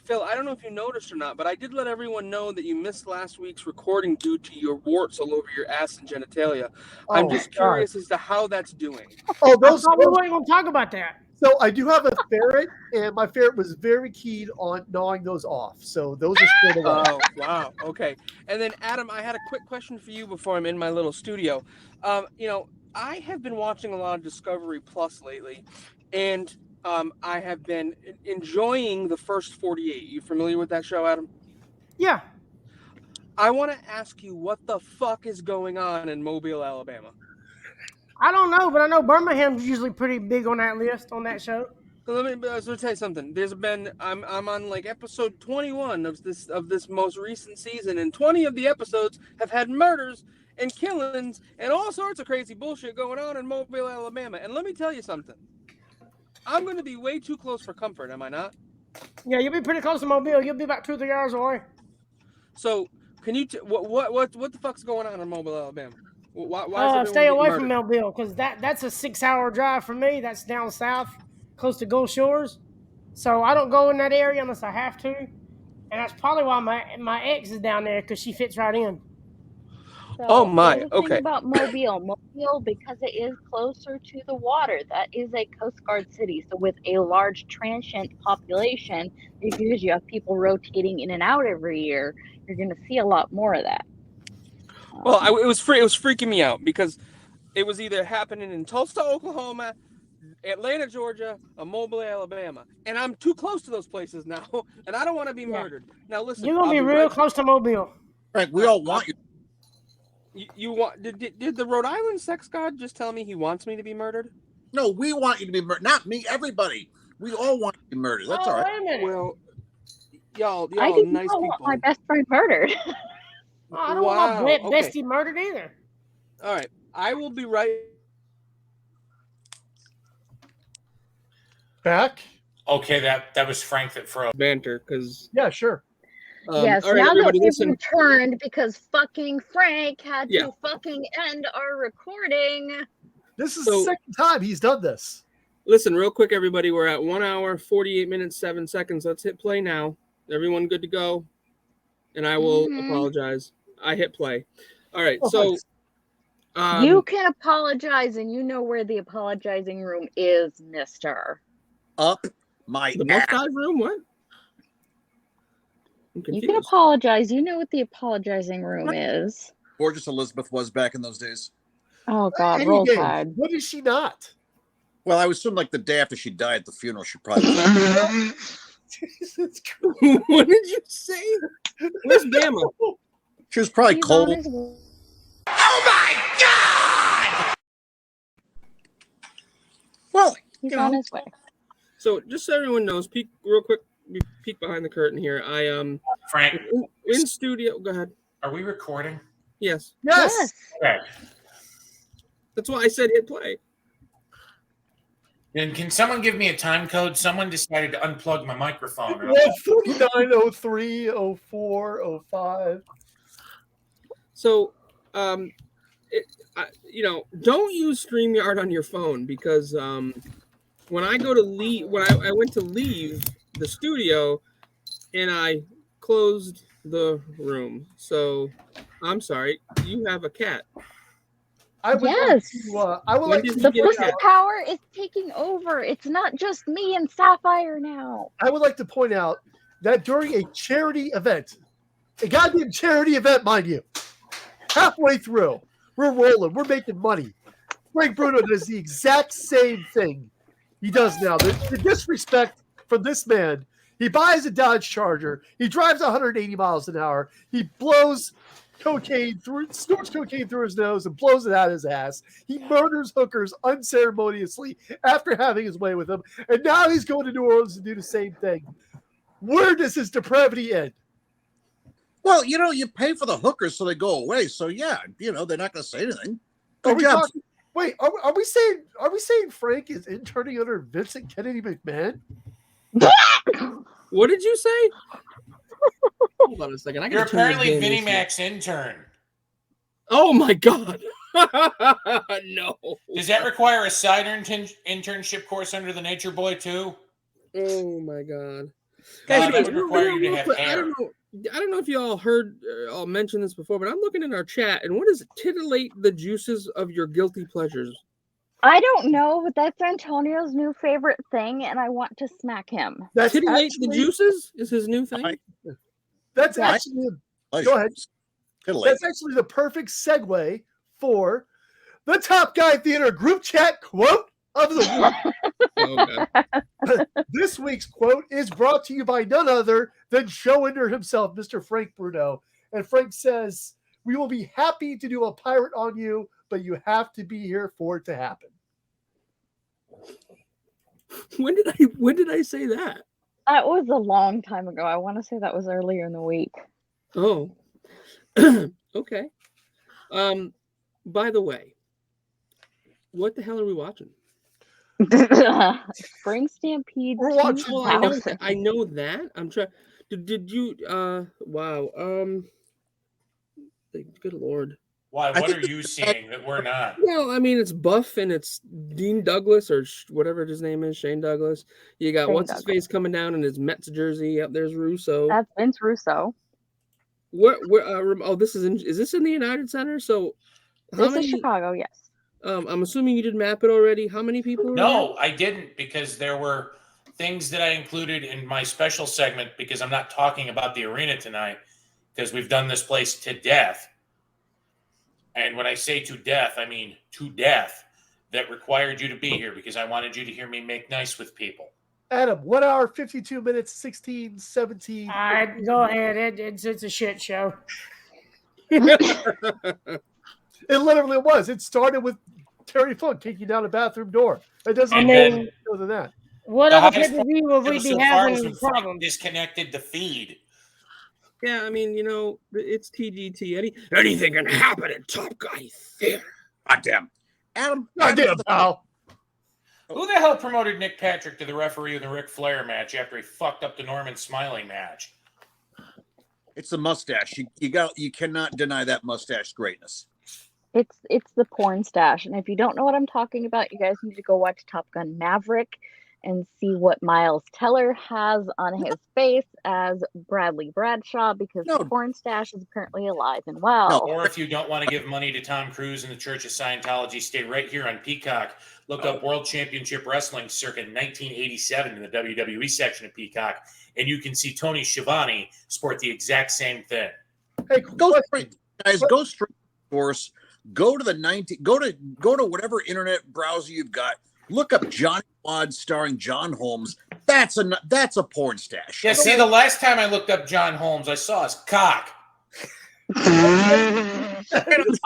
Phil, I don't know if you noticed or not, but I did let everyone know that you missed last week's recording due to your warts all over your ass and genitalia. I'm just curious as to how that's doing. Oh, We weren't going to talk about that. So I do have a ferret, and my ferret was very keen on gnawing those off. So those are still away. Oh, wow. Okay. And then, Adam, I had a quick question for you before I'm in my little studio. I have been watching a lot of Discovery Plus lately, and I have been enjoying the first 48. You familiar with that show, Adam? Yeah. I want to ask you what the fuck is going on in Mobile, Alabama. I don't know, but I know Birmingham's usually pretty big on that list, on that show. So let me tell you something. I'm on like episode 21 of this most recent season, and 20 of the episodes have had murders and killings and all sorts of crazy bullshit going on in Mobile, Alabama. And let me tell you something. I'm going to be way too close for comfort, am I not? Yeah, you'll be pretty close to Mobile. You'll be about 2 or 3 hours away. So, can you what the fuck's going on in Mobile, Alabama? Why is stay away murdered? from Mobile, because that's a 6-hour drive for me. That's down south, close to Gulf Shores. So I don't go in that area unless I have to, and that's probably why my ex is down there, because she fits right in. So Oh my, here's the thing okay. about Mobile, because it is closer to the water, that is a Coast Guard city. So with a large transient population, because you have people rotating in and out every year, you're going to see a lot more of that. Well, it was freaking me out because it was either happening in Tulsa, Oklahoma, Atlanta, Georgia, or Mobile, Alabama, and I'm too close to those places now, and I don't want to be murdered. Now listen, You're gonna be real close to Mobile. Frank, we all want you. You want? Did the Rhode Island sex god just tell me he wants me to be murdered? No, we want you to be murdered. Not me, everybody. We all want you to be murdered. That's all right. Wait a minute. Well, y'all I do nice not people. want my best friend murdered. I don't want my bestie murdered either. All right, I will be right Back? Okay, that was Frank that froze. banter because Yeah, sure. Yes, all right, now that everybody, we've listen. returned because fucking Frank had Yeah. to fucking end our recording. This is So- the second time he's done this. Listen, real quick, everybody. We're at 1 hour, 48 minutes, 7 seconds. Let's hit play now. Everyone good to go? And I will apologize. I hit play. All right. So You can apologize, and you know where the apologizing room is, mister. Up my the ass. most room, what? I'm You confused. can apologize. You know what the apologizing room is. Gorgeous Elizabeth was back in those days. Oh, God. Any Roll day. Tide. What is she not? Well, I would assume like the day after she died at the funeral, she probably Jesus Christ. What did you say? Where's Bama? she was probably He's cold. on his way. Well, He's you on know, his way. So just so everyone knows, peek real quick. Peek behind the curtain here. Frank, in studio. Go ahead. are we recording? Yes, Yes. Okay. that's why I said hit play. Then can someone give me a time code? Someone decided to unplug my microphone. Well, 49, 03, 04, 05. So, don't use StreamYard on your phone because when I go to leave, when I went to leave the studio, and I closed the room. So, I'm sorry, you have a cat. I would Yes. I would When like did to, you The get a pussy cat? power is taking over. It's not just me and Sapphire now. I would like to point out that during a charity event A goddamn charity event, mind you. Halfway through, we're rolling. We're making money. Frank Bruno does the exact same thing he does now. The disrespect from this man. He buys a Dodge Charger. He drives 180 miles an hour. He snorts cocaine through his nose and blows it out his ass. He murders hookers unceremoniously after having his way with them. And now he's going to New Orleans to do the same thing. Where does his depravity end? Well, you pay for the hookers so they go away. So yeah, they're not going to say anything. Are Good we job. are we saying Frank is interning under Vincent Kennedy McMahon? What did you say? Hold on a second. You're apparently Vinnie Mac's intern. Oh my God. No. Does that require a side internship course under the Nature Boy too? Oh my God. That would require you to have hair. I don't know if you all heard I'll mention this before, but I'm looking in our chat, and what is titillate the juices of your guilty pleasures? I don't know, but that's Antonio's new favorite thing, and I want to smack him. That's Titillate the juices is his new thing. That's actually go ahead. That's actually the perfect segue for the Top Guy Theater group chat quote of the week. This week's quote is brought to you by none other than showender himself, Mr. Frank Bruno. And Frank says, "We will be happy to do a pirate on you, but you have to be here for it to happen." When did I say that? That was a long time ago. I want to say that was earlier in the week. Oh. Okay. By the way, what the hell are we watching? Spring Stampede. We're watching. Oh, I know that. I'm trying. Did you? Wow. Good Lord. Why? What are you seeing that we're not? Well, I mean, it's Buff and it's Dean Douglas or whatever his name is, Shane Douglas. You got what's his face coming down in his Mets jersey. Yep, there's Russo. That's Vince Russo. Where? Oh, this is this in the United Center? So, This is Chicago. Yes. I'm assuming you did map it already. How many people? No, I didn't, because there were things that I included in my special segment, because I'm not talking about the arena tonight, because we've done this place to death. And when I say to death, I mean to death, that required you to be here because I wanted you to hear me make nice with people. Adam, 1 hour, 52 minutes, 16, 17. Go ahead. It's a shit show. It literally was. It started with Terry Funk kicking down a bathroom door. It doesn't I get mean, more than that. What other pay-per-view will we be having problems? Disconnected the feed. Yeah, I mean, it's TGT. Anything can happen at Top Guy Theater. Goddamn. Adam. Goddamn, pal. Who the hell promoted Nick Patrick to the referee of the Ric Flair match after he fucked up the Norman Smiling match? It's the mustache. You cannot deny that mustache greatness. It's the porn stash, and if you don't know what I'm talking about, you guys need to go watch Top Gun Maverick and see what Miles Teller has on his face as Bradley Bradshaw, because the porn stash is apparently alive and well. Or if you don't want to give money to Tom Cruise and the Church of Scientology, stay right here on Peacock. Look up World Championship Wrestling circa 1987 in the WWE section of Peacock, and you can see Tony Schiavone sport the exact same thing. Hey, go straight, guys. Go straight to source. Go to whatever internet browser you've got. Look up Johnny Quad starring John Holmes. That's a porn stash. Yeah, see, the last time I looked up John Holmes, I saw his cock. I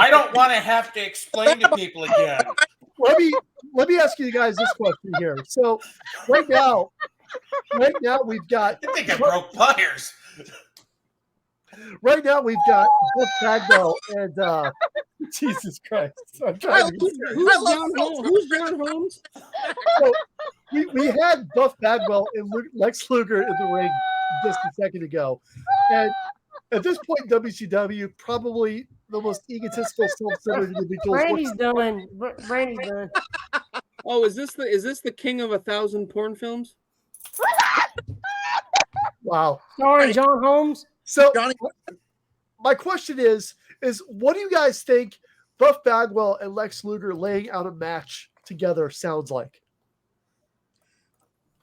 don't want to have to explain to people again. Let me ask you guys this question here. So right now we've got. I think I broke pliers. Right now we've got Buff Bagwell and Jesus Christ. I'm trying Who's John Holmes? So we had Buff Bagwell and Lex Luger in the ring just a second ago. And at this point, WCW, probably the most egotistical, self-centered individuals. Brandy's done. Oh, is this the king of 1,000 porn films? Wow. Starring John Holmes. So my question is what do you guys think Buff Bagwell and Lex Luger laying out a match together sounds like?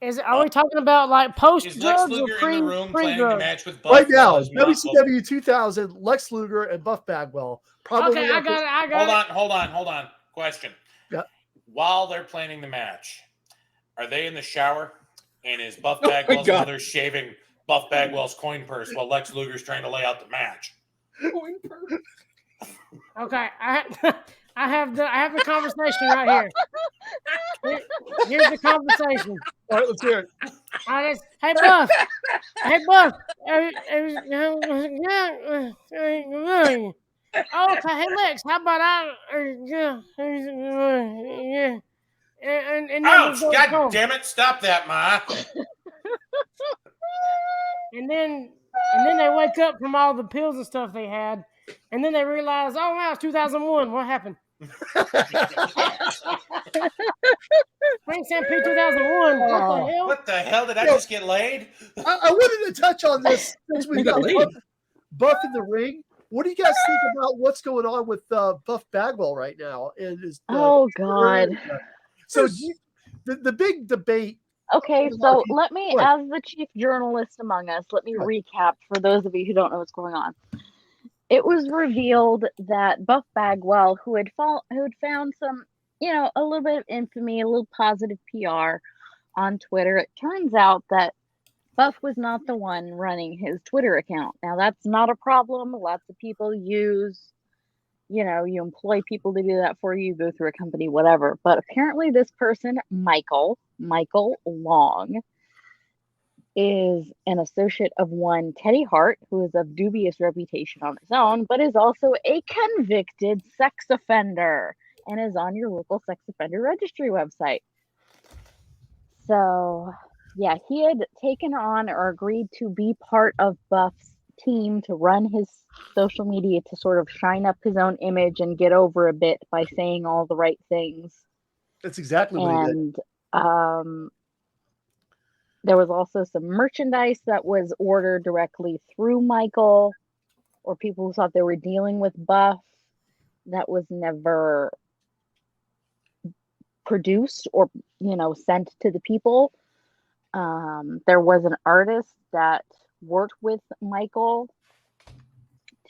Are we talking about like post Is Lex drugs or Luger in the room planning the drugs? match with Buff? Right now, while his mom- WCW 2000, Lex Luger and Buff Bagwell. Probably Okay, I got it. Hold on. Question. Yeah. While they're planning the match, are they in the shower? And is Buff Bagwell's mother shaving Buff Bagwell's coin purse while Lex Luger's trying to lay out the match? Okay, I have the conversation right here. Here's the conversation. All right, let's hear it. Hey Buff. Okay, hey Lex, how about Ouch! God damn it! Stop that, Ma. And then they wake up from all the pills and stuff they had, and then they realize, oh wow, it's 2001. What happened? Spring Stampede 2001. What the hell? Did I just get laid? I wanted to touch on this since we got Buff in the ring. What do you guys think about what's going on with Buff Bagwell right now? Oh God! So the big debate. Okay, so let me, as the chief journalist among us, let me recap for those of you who don't know what's going on. It was revealed that Buff Bagwell, who had found some, a little bit of infamy, a little positive PR on Twitter, it turns out that Buff was not the one running his Twitter account. Now, that's not a problem. Lots of people use, you employ people to do that for you, go through a company, whatever. But apparently this person, Michael Long, is an associate of one Teddy Hart, who is of dubious reputation on his own, but is also a convicted sex offender and is on your local sex offender registry website. So, yeah, he had taken on or agreed to be part of Buff's team to run his social media to sort of shine up his own image and get over a bit by saying all the right things. That's exactly what he did. There was also some merchandise that was ordered directly through Michael, or people who thought they were dealing with Buff, that was never produced or, sent to the people. There was an artist that worked with Michael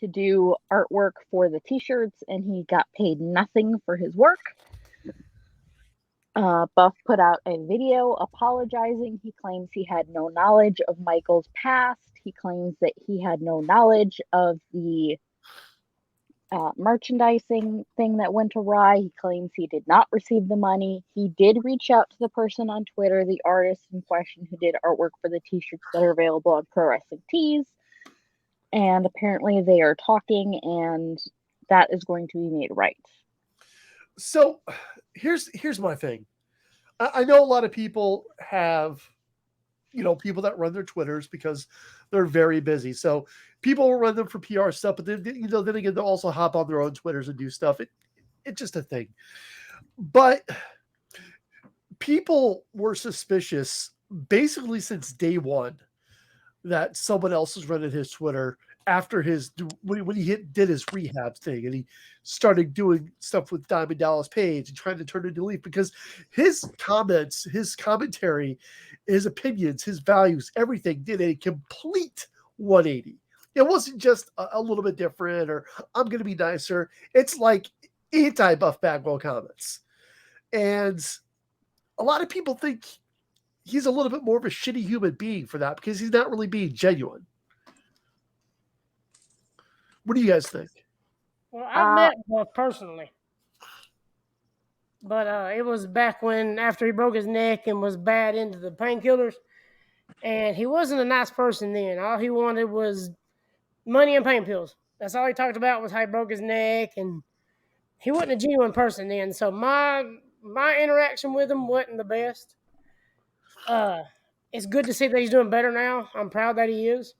to do artwork for the t-shirts, and he got paid nothing for his work. Buff put out a video apologizing. He claims he had no knowledge of Michael's past. He claims that he had no knowledge of the merchandising thing that went awry. He claims he did not receive the money. He did reach out to the person on Twitter, the artist in question who did artwork for the t-shirts that are available on Pro Wrestling Tees. And apparently they are talking, and that is going to be made right. So here's my thing. I know a lot of people have, people that run their Twitters because they're very busy. So people will run them for PR stuff, but then again, they'll also hop on their own Twitters and do stuff. It's just a thing. But people were suspicious basically since day one that someone else was running his Twitter after when he did his rehab thing, and he started doing stuff with Diamond Dallas Page and trying to turn into Leaf, because his comments, his commentary, his opinions, his values, everything did a complete 180. It wasn't just a little bit different or I'm going to be nicer. It's like anti-Buff Bagwell comments. And a lot of people think he's a little bit more of a shitty human being for that, because he's not really being genuine. What do you guys think? Well, I met Buff personally, but it was back after he broke his neck and was bad into the painkillers, and he wasn't a nice person then. All he wanted was money and pain pills. That's all he talked about, was how he broke his neck, and he wasn't a genuine person then. So my interaction with him wasn't the best. It's good to see that he's doing better now. I'm proud that he is.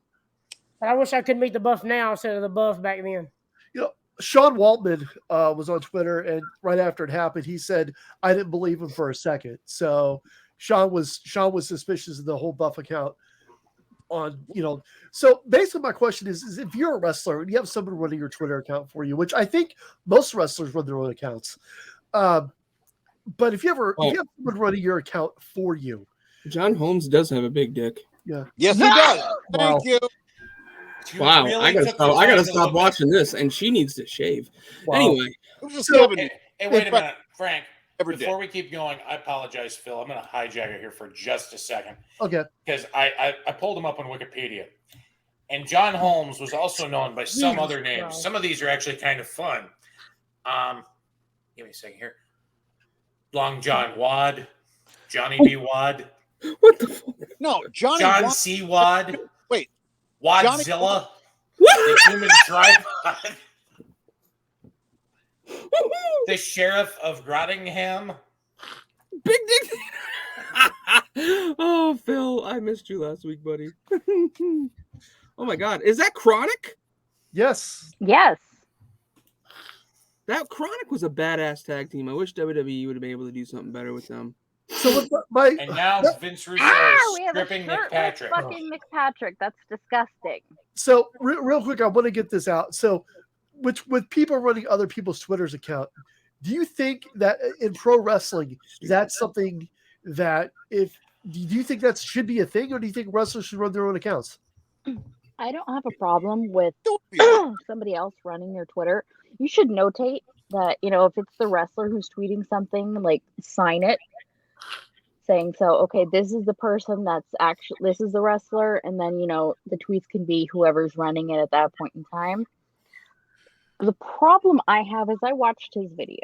But I wish I could meet the Buff now instead of the Buff back then. Sean Waltman was on Twitter, and right after it happened, he said, "I didn't believe him for a second." So Sean was suspicious of the whole Buff account. So basically, my question is if you're a wrestler and you have someone running your Twitter account for you, which I think most wrestlers run their own accounts, but if you have someone running your account for you, John Holmes does have a big dick. Yeah. Yes, he does. Wow. Thank you. You Wow, really I gotta took the stop. I gotta time to stop look watching this, and she needs to shave. Wow. Anyway, It was a So- 70s. Hey, wait a Frank minute, Frank. never did. Before we keep going, I apologize, Phil. I'm going to hijack it here for just a second Okay. because I pulled him up on Wikipedia. And John Holmes was also known by some Jesus other names. Christ. Some of these are actually kind of fun. Give me a second here. Long John Wad, Johnny B. Wad, what the fuck? No, Johnny John Watt- C. Wad, Wait, Wadzilla, the human tripod, the sheriff of Grottingham. Big dick. Oh, Phil, I missed you last week, buddy. Oh my God, is that Chronic? Yes. Yes. That Chronic was a badass tag team. I wish WWE would have been able to do something better with them. So with my And now Vince Russo is We have a stripping Nick shirtless Patrick. fucking Nick Patrick. That's disgusting. so real quick, I want to get this out. So with people running other people's Twitter's account, do you think that in pro wrestling that's something that do you think that should be a thing, or do you think wrestlers should run their own accounts? I don't have a problem with Don't be- somebody else running your Twitter. You should notate that, if it's the wrestler who's tweeting something, like sign it saying, so, okay, this is the person this is the wrestler. And then, the tweets can be whoever's running it at that point in time. The problem I have is I watched his video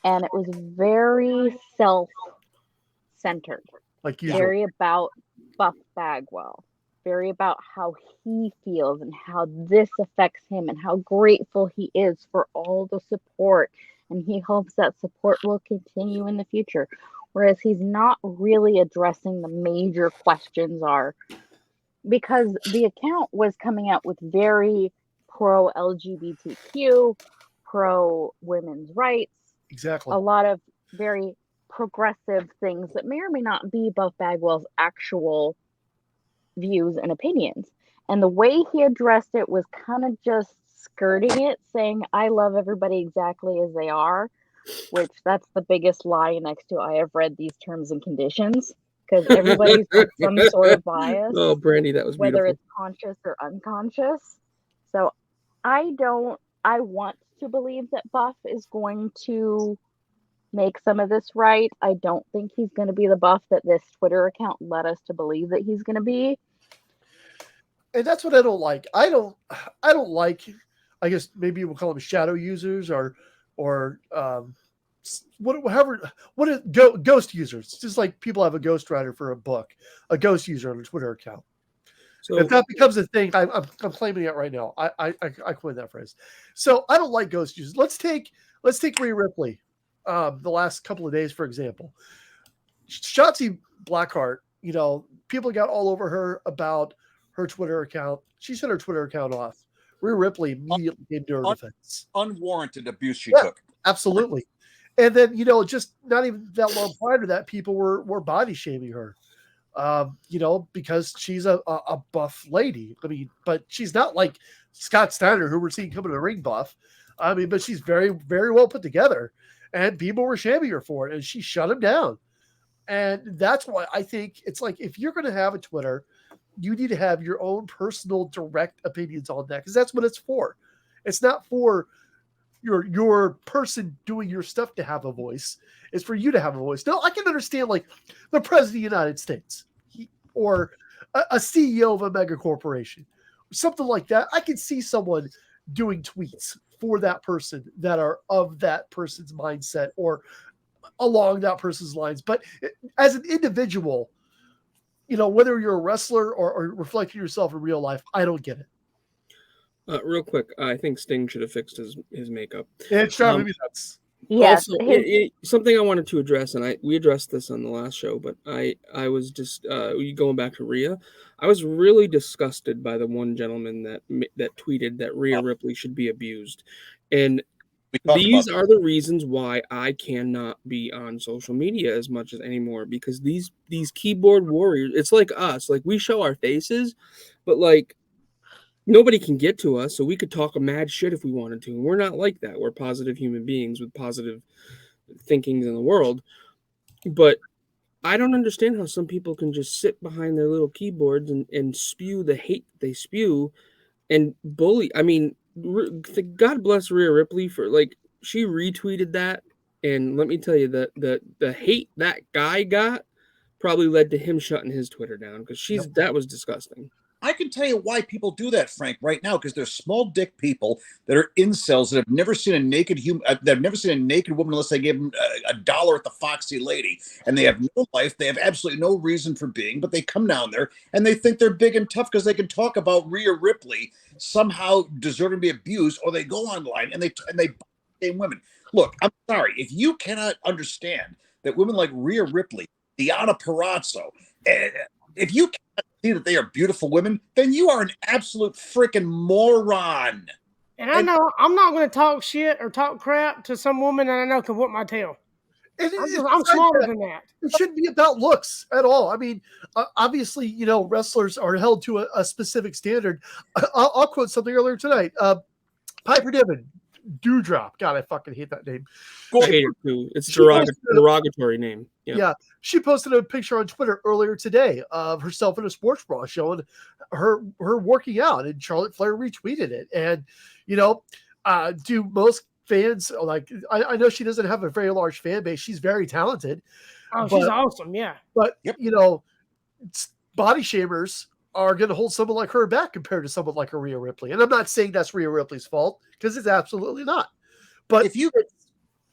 and it was very self-centered, Like usual. very about Buff Bagwell. Very about how he feels and how this affects him and how grateful he is for all the support. And he hopes that support will continue in the future. Whereas he's not really addressing the major questions because the account was coming out with very pro LGBTQ, pro women's rights, Exactly. a lot of very progressive things that may or may not be Buff Bagwell's actual views and opinions. And the way he addressed it was kind of just skirting it, saying, I love everybody exactly as they are, which that's the biggest lie next to I have read these terms and conditions, because everybody's got some sort of bias, Oh, Brandy, that was whether beautiful. it's conscious or unconscious. So I want to believe that Buff is going to make some of this right. I don't think he's going to be the Buff that this Twitter account led us to believe that he's going to be. And that's what I don't like. I don't like, I guess maybe we'll call them shadow users or ghost users. It's just like people have a ghostwriter for a book, a ghost user on a Twitter account. So If that becomes a thing, I'm claiming it right now. I coined that phrase. So I don't like ghost users. Let's take Rhea Ripley. The last couple of days, for example, Shotzi Blackheart, people got all over her about her Twitter account. She shut her Twitter account off. Rhea Ripley immediately came to her defense. Unwarranted abuse she Yeah. took. Absolutely. And then, just not even that long prior to that, people were body shaming her, because she's a buff lady. I mean, but she's not like Scott Steiner, who we're seeing come in the ring buff. I mean, but she's very, very well put together. And people were shaming her for it, and she shut him down. And that's why I think it's like, if you're going to have a Twitter, you need to have your own personal direct opinions on that, because that's what it's for. It's not for your person doing your stuff to have a voice. It's for you to have a voice. Now, I can understand like the president of the United States or a CEO of a mega corporation, something like that. I can see someone doing tweets for that person that are of that person's mindset or along that person's lines. But as an individual, whether you're a wrestler or reflecting yourself in real life, I don't get it. real quick, I think Sting should have fixed his makes. It's driving me nuts. Yes. Also, something I wanted to address, and we addressed this on the last show, but I was just going back to Rhea. I was really disgusted by the one gentleman that tweeted that Rhea Ripley should be abused, and these are the reasons why I cannot be on social media as much as anymore, because these keyboard warriors, it's like us, like we show our faces, but like nobody can get to us, so we could talk a mad shit if we wanted to. And we're not like that. We're positive human beings with positive thinkings in the world. But I don't understand how some people can just sit behind their little keyboards and spew the hate they spew and bully. I mean, God bless Rhea Ripley for she retweeted that, and let me tell you that the hate that guy got probably led to him shutting his Twitter down because that was disgusting. I can tell you why people do that, Frank, right now, because they're small dick people that are incels that have never seen a naked human, that have never seen a naked woman unless they gave them $1 at the Foxy Lady, and they have no life. They have absolutely no reason for being, but they come down there and they think they're big and tough because they can talk about Rhea Ripley somehow deserving to be abused, or they go online and they blame women. Look, I'm sorry if you cannot understand that women like Rhea Ripley, Deonna Purrazzo, if you can't see that they are beautiful women, then you are an absolute freaking moron. And I know I'm not going to talk shit or talk crap to some woman that I know can whoop my tail. I'm smaller than that. It shouldn't be about looks at all. I mean, obviously, wrestlers are held to a specific standard. I'll quote something earlier tonight. Piper Niven, Dewdrop. God, I fucking hate that name. I hate it too. It's a derogatory name. Yeah, she posted a picture on Twitter earlier today of herself in a sports bra showing her working out, and Charlotte Flair retweeted it. And do most fans I know she doesn't have a very large fan base. She's very talented. Oh, she's awesome, yeah. But body shamers are going to hold someone like her back compared to someone like a Rhea Ripley. And I'm not saying that's Rhea Ripley's fault, because it's absolutely not. But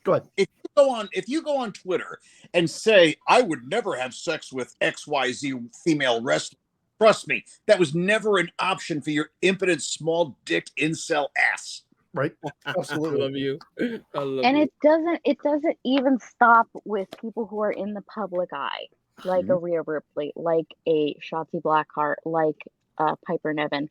go ahead. If you go on Twitter and say, I would never have sex with XYZ female wrestler, trust me, that was never an option for your impotent small dick incel ass. Right? Absolutely. I love you. It doesn't even stop with people who are in the public eye, like a Rhea Ripley, like a Shotzi Blackheart, like Piper Niven.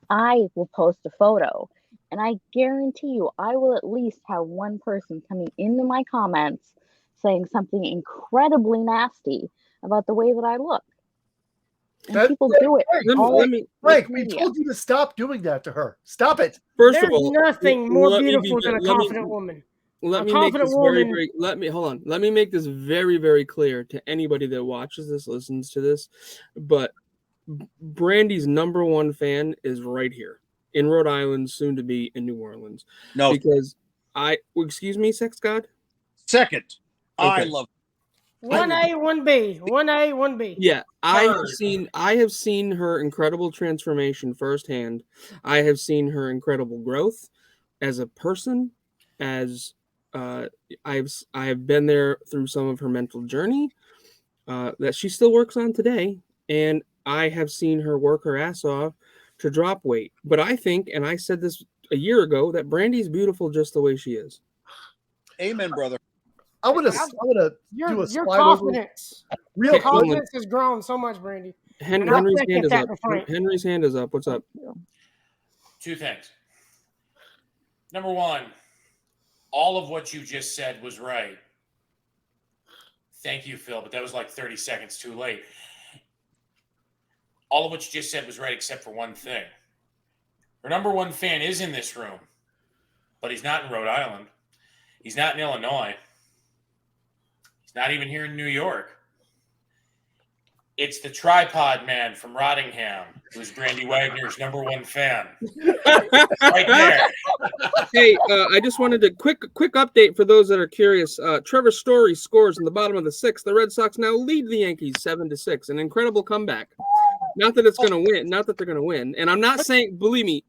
I will post a photo, and I guarantee you I will at least have one person coming into my comments saying something incredibly nasty about the way that I look. And people do it. Frank, we told you to stop doing that to her. Stop it. There's nothing more beautiful than a confident woman. Let me make this Let me make this very, very clear to anybody that watches this, listens to this. But Brandy's number one fan is right here in Rhode Island, soon to be in New Orleans. No, because excuse me, Sex God. Second, okay. I love 1A, 1B, 1A, 1B. Yeah, I have seen her incredible transformation firsthand. I have seen her incredible growth as a person. As I have been there through some of her mental journey that she still works on today, and I have seen her work her ass off to drop weight. But I think, and I said this a year ago, that Brandy's beautiful just the way she is. Amen, brother. I want to do a your confidence. Real confidence has grown so much, Brandy. Henry's hand is up. Henry's hand is up. What's up? Two things. Number one, all of what you just said was right. Thank you, Phil, but that was like 30 seconds too late. All of what you just said was right except for one thing. Her number one fan is in this room, but he's not in Rhode Island. He's not in Illinois. He's not even here in New York. It's the tripod man from Rottingham, who's Brandy Wagner's number one fan. Right there. Hey, I just wanted to quick update for those that are curious. Trevor Story scores in the bottom of the sixth. The Red Sox now lead the Yankees 7-6. An incredible comeback. Not that it's going to win. Not that they're going to win. And I'm not saying, believe me,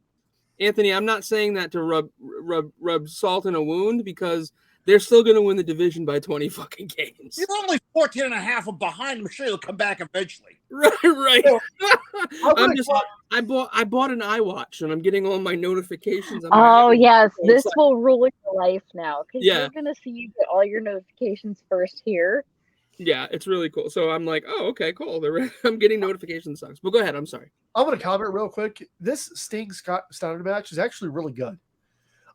Anthony, I'm not saying that to rub salt in a wound, because they're still going to win the division by 20 fucking games. You're only 14 and a half behind. I'm sure you'll come back eventually. Right. I bought an iWatch, and I'm getting all my notifications. Yes, this will rule your life now, because you're going to see you get all your notifications first here. Yeah, it's really cool. So I'm like, oh, okay, cool. I'm getting notifications. Sucks. But go ahead. I'm sorry. I want to comment real quick. This Sting Steiner match is actually really good.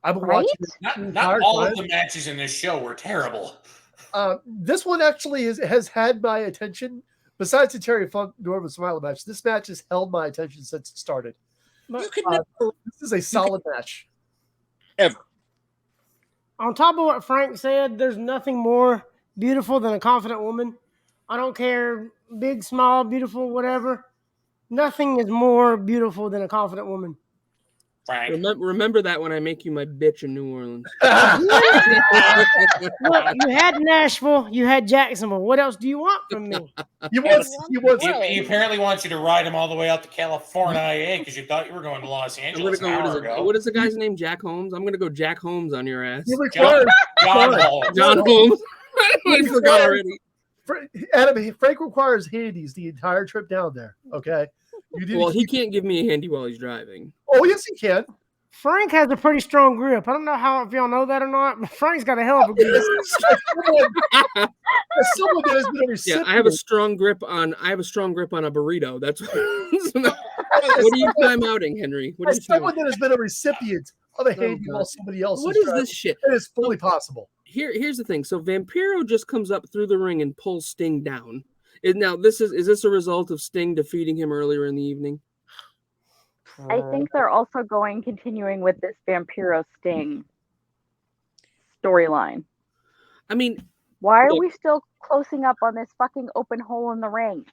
I've been watching it. Not all of the matches in this show were terrible. This one actually has had my attention. Besides the Terry Funk Norman Smiley match, this match has held my attention since it started. This is a solid match. Ever. On top of what Frank said, there's nothing more beautiful than a confident woman. I don't care, big, small, beautiful, whatever. Nothing is more beautiful than a confident woman. Frank. Remember that when I make you my bitch in New Orleans. Look, you had Nashville, you had Jacksonville. What else do you want from me? He wants He apparently wants you to ride him all the way out to California because you thought you were going to Los I'm gonna Angeles go. an hour ago. What is the guy's name? Jack Holmes. I'm gonna go Jack Holmes on your ass. He requires John Holmes. John Holmes. I forgot already. Adam, Frank requires handies the entire trip down there. Okay. Well, he can't give me a handy while he's driving. Oh, yes, he can. Frank has a pretty strong grip. I don't know if y'all know that or not, but Frank's got a hell of a grip. Someone that has been a recipient. Yeah, I have a strong grip on a burrito. That's what are you time outing, Henry? What are you someone that has been a recipient of a handy while somebody else What is is driving. this shit? It is fully possible. Here's the thing. So Vampiro just comes up through the ring and pulls Sting down. Now is this a result of Sting defeating him earlier in the evening? I think they're also continuing with this Vampiro Sting storyline. I mean, why are we still closing up on this fucking open hole in the ring?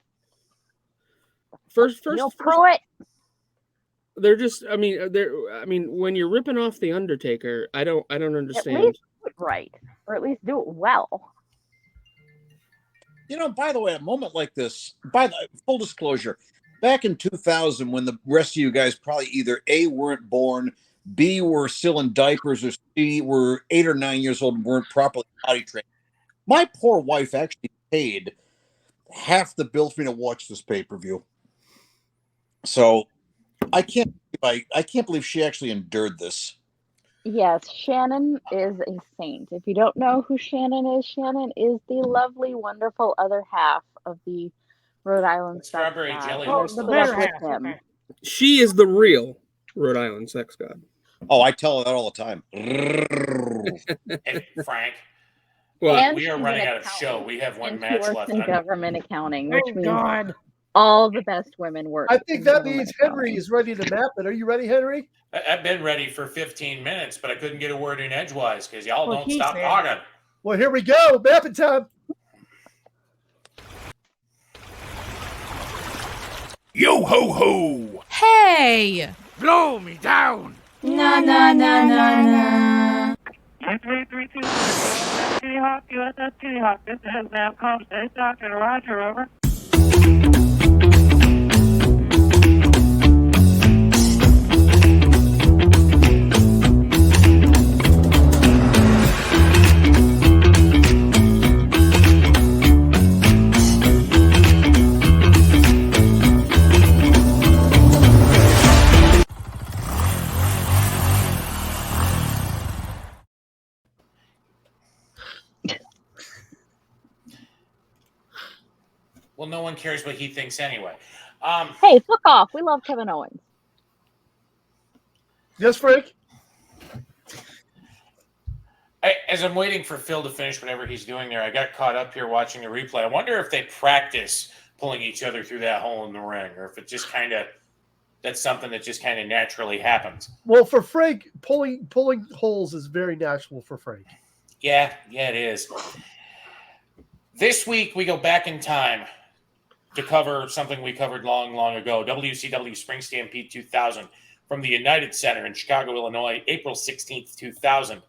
First, Pruitt. They're just. I mean, when you're ripping off the Undertaker, I don't understand. At least do it right, or at least do it well. By the way, a moment like this, full disclosure, back in 2000, when the rest of you guys probably either A, weren't born, B, were still in diapers, or C, were 8 or 9 years old and weren't properly potty trained, my poor wife actually paid half the bill for me to watch this pay-per-view. So I can't believe she actually endured this. Yes, Shannon is a saint. If you don't know who Shannon is the lovely, wonderful other half of the Rhode Island strawberry jelly. The better half. Okay. She is the real Rhode Island sex god. Oh, I tell her that all the time. Hey, Frank. Well, we are running out of show. We have one match left. In government accounting, which means God. all the best women work. I think that means Henry is ready to map it. Are you ready, Henry? I've been ready for 15 minutes, but I couldn't get a word in edgewise because y'all don't stop talking. Well, here we go. Mapping time. Yo ho ho! Hey! Blow me down! Na na na na na. 332 T-Hawk, USS T-Hawk. This is NAVCOM State Dr. Roger, over. Well, no one cares what he thinks anyway. Hey, fuck off. We love Kevin Owens. Yes, Frank? As I'm waiting for Phil to finish whatever he's doing there, I got caught up here watching a replay. I wonder if they practice pulling each other through that hole in the ring, or if it just that's something that just kind of naturally happens. Well, for Frank, pulling holes is very natural for Frank. Yeah, it is. This week, we go back in time to cover something we covered long, long ago. WCW Spring Stampede 2000 from the United Center in Chicago, Illinois, April 16th, 2000.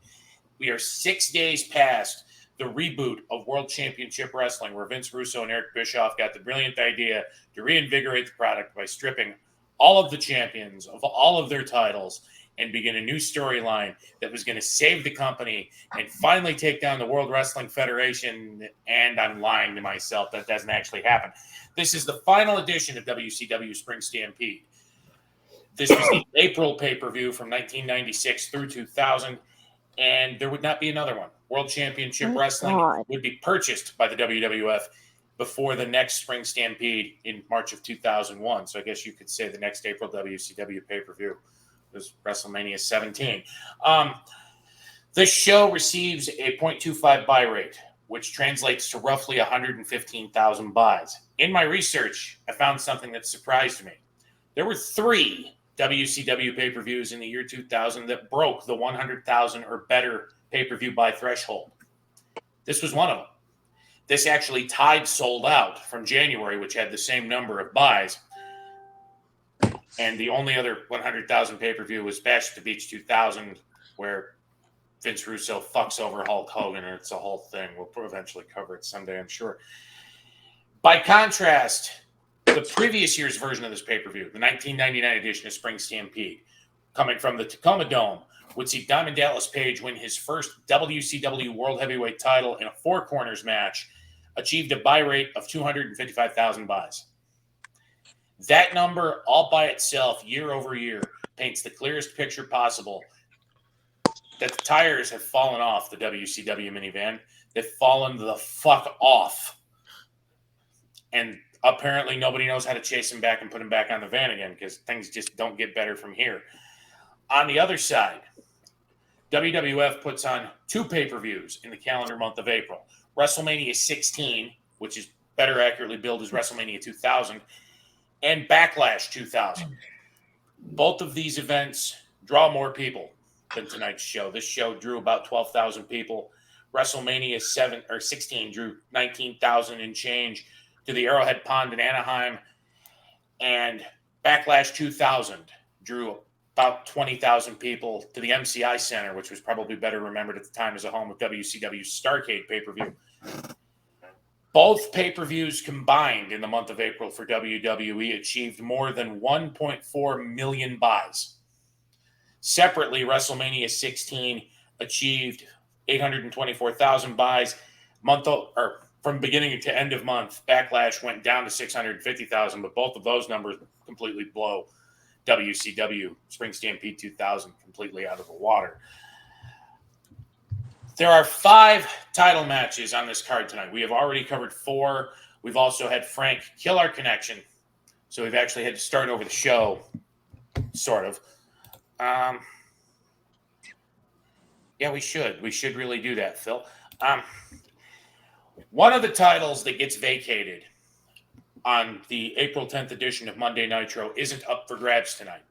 We are 6 days past the reboot of World Championship Wrestling, where Vince Russo and Eric Bischoff got the brilliant idea to reinvigorate the product by stripping all of the champions of all of their titles and begin a new storyline that was going to save the company and finally take down the World Wrestling Federation. And I'm lying to myself. That doesn't actually happen. This is the final edition of WCW Spring Stampede. This was the April pay-per-view from 1996 through 2000, and there would not be another one. World Championship Wrestling would be purchased by the WWF before the next Spring Stampede in March of 2001. So I guess you could say the next April WCW pay-per-view was WrestleMania 17. The show receives a 0.25 buy rate, which translates to roughly 115,000 buys. In my research, I found something that surprised me. There were 3 WCW pay-per-views in the year 2000 that broke the 100,000 or better pay-per-view buy threshold. This was one of them. this actually tied Sold Out from January, which had the same number of buys. And the only other 100,000 pay-per-view was Bash at the Beach 2000, where Vince Russo fucks over Hulk Hogan, and it's a whole thing. We'll eventually cover it someday, I'm sure. By contrast, the previous year's version of this pay-per-view, the 1999 edition of Spring Stampede, coming from the Tacoma Dome, would see Diamond Dallas Page win his first WCW World Heavyweight title in a Four Corners match, achieved a buy rate of 255,000 buys. That number, all by itself, year over year, paints the clearest picture possible that the tires have fallen off the WCW minivan. They've fallen the fuck off. And apparently nobody knows how to chase him back and put him back on the van again, because things just don't get better from here. On the other side, WWF puts on 2 pay-per-views in the calendar month of April. WrestleMania 16, which is better accurately billed as WrestleMania 2000, and Backlash 2000. Both of these events draw more people than tonight's show. This show drew about 12,000 people. WrestleMania 16 drew 19,000 and change to the Arrowhead Pond in Anaheim, and Backlash 2000 drew about 20,000 people to the MCI Center, which was probably better remembered at the time as a home of WCW Starrcade pay-per-view. Both pay-per-views combined in the month of April for WWE achieved more than 1.4 million buys. Separately, WrestleMania 16 achieved 824,000 buys. From beginning to end of month, Backlash went down to 650,000, but both of those numbers completely blow WCW Spring Stampede 2000 completely out of the water. There are 5 title matches on this card tonight. We have already covered 4. We've also had Frank kill our connection, so we've actually had to start over the show, sort of. Yeah, we should. We should really do that, Phil. One of the titles that gets vacated on the April 10th edition of Monday Nitro isn't up for grabs tonight.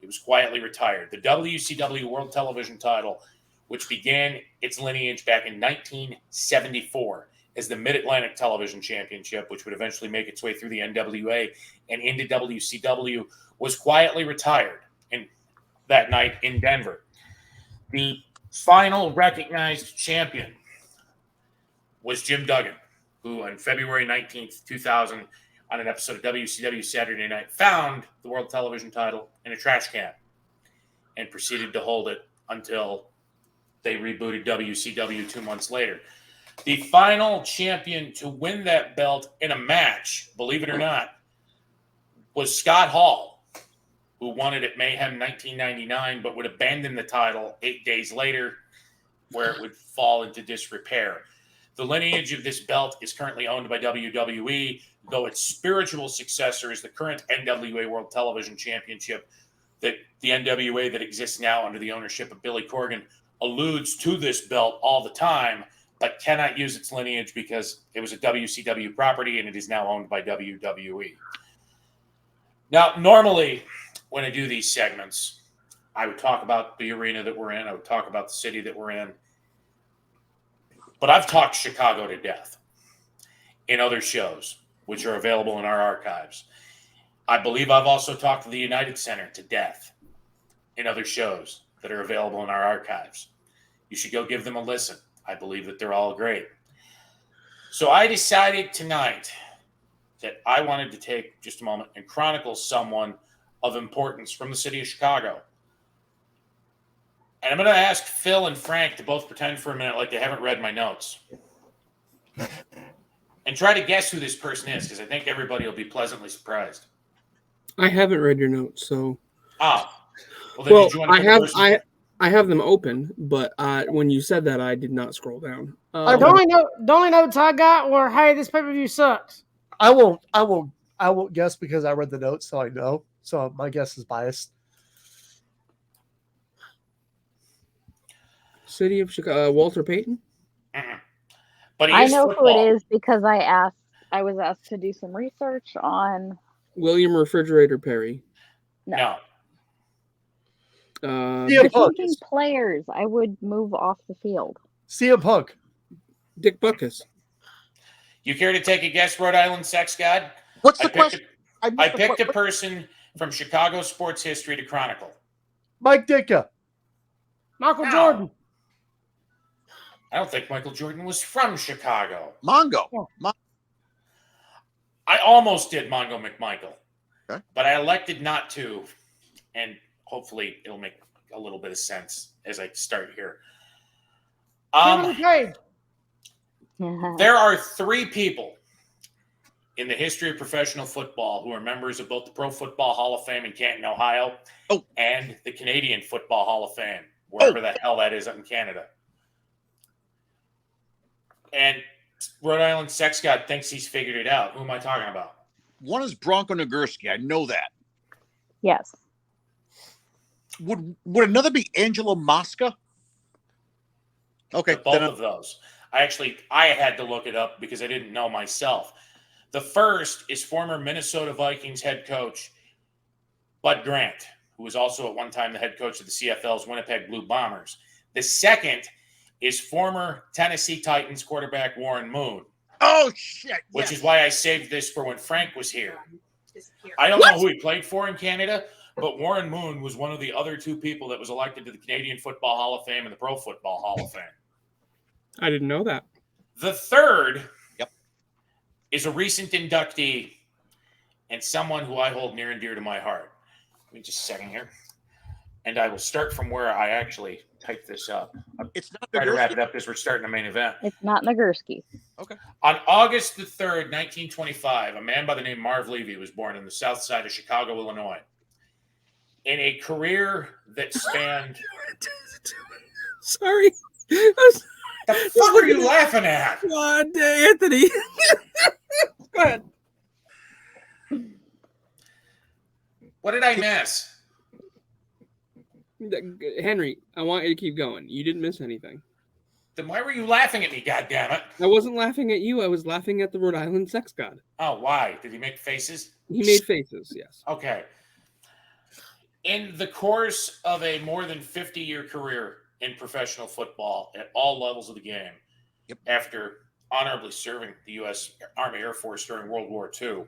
It was quietly retired. The WCW World Television title, which began its lineage back in 1974 as the Mid-Atlantic Television Championship, which would eventually make its way through the NWA and into WCW, was quietly retired that night in Denver. The final recognized champion was Jim Duggan, who on February 19th, 2000, on an episode of WCW Saturday Night, found the World Television title in a trash can and proceeded to hold it until they rebooted WCW 2 months later. The final champion to win that belt in a match, believe it or not, was Scott Hall, who won it at Mayhem 1999, but would abandon the title 8 days later, where it would fall into disrepair. The lineage of this belt is currently owned by WWE, though its spiritual successor is the current NWA World Television Championship. That the NWA that exists now under the ownership of Billy Corgan alludes to this belt all the time, but cannot use its lineage because it was a WCW property and it is now owned by WWE. Now, normally when I do these segments, I would talk about the arena that we're in. I would talk about the city that we're in. But I've talked Chicago to death in other shows, which are available in our archives. I believe I've also talked to the United Center to death in other shows that are available in our archives. You should go give them a listen. I believe that they're all great. So I decided tonight that I wanted to take just a moment and chronicle someone of importance from the city of Chicago. And I'm going to ask Phil and Frank to both pretend for a minute like they haven't read my notes. And try to guess who this person is, because I think everybody will be pleasantly surprised. I haven't read your notes, so... Well, then well did you want to I have them open, but when you said that, I did not scroll down. The only notes I got were, "Hey, this pay-per-view sucks." I won't guess because I read the notes, so I know. So my guess is biased. City of Chicago, Walter Payton. But I know who it is because I was asked to do some research on William Refrigerator Perry. No. CM Punk. Thinking players, I would move off the field. CM Punk. Dick Butkus. You care to take a guess, Rhode Island sex god? What's the question? I picked a person from Chicago sports history to chronicle. Mike Ditka. Michael Jordan. I don't think Michael Jordan was from Chicago. Mongo. I almost did Mongo McMichael, okay, but I elected not to, and hopefully it'll make a little bit of sense as I start here. There are 3 people in the history of professional football who are members of both the Pro Football Hall of Fame in Canton, Ohio, and the Canadian Football Hall of Fame, wherever the hell that is up in Canada. And Rhode Island sex god thinks he's figured it out. Who am I talking about? One is Bronco Nagurski. I know that. Yes. Would another be Angela Mosca? Okay. Both of those. I had to look it up because I didn't know myself. The first is former Minnesota Vikings head coach Bud Grant, who was also at one time the head coach of the CFL's Winnipeg Blue Bombers. The second is former Tennessee Titans quarterback Warren Moon. Oh, shit. Which is why I saved this for when Frank was here. I don't know who he played for in Canada, but Warren Moon was one of the other 2 people that was elected to the Canadian Football Hall of Fame and the Pro Football Hall of Fame. I didn't know that. The third is a recent inductee and someone who I hold near and dear to my heart. Give me just a second here. And I will start from where I actually typed this up. It's not trying to wrap it up because we're starting the main event. It's not Nagurski. Okay. On August the 3rd, 1925, a man by the name of Marv Levy was born in the south side of Chicago, Illinois. In a career that spanned... Sorry. The fuck are you laughing at? Anthony. Go ahead. What did I miss? Henry, I want you to keep going. You didn't miss anything. Then why were you laughing at me, goddammit? I wasn't laughing at you. I was laughing at the Rhode Island sex god. Oh, why? Did he make faces? He made faces, yes. Okay. In the course of a more than 50-year career in professional football at all levels of the game, after honorably serving the U.S. Army Air Force during World War II,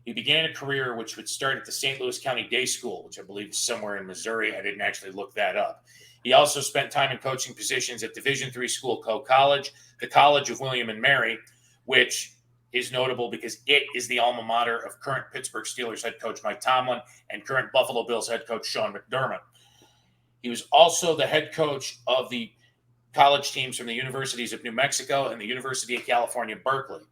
he began a career which would start at the St. Louis County Day School, which I believe is somewhere in Missouri. I didn't actually look that up. He also spent time in coaching positions at Division III school Coe College, the College of William and Mary, which is notable because it is the alma mater of current Pittsburgh Steelers head coach Mike Tomlin and current Buffalo Bills head coach Sean McDermott. He was also the head coach of the college teams from the Universities of New Mexico and the University of California, Berkeley,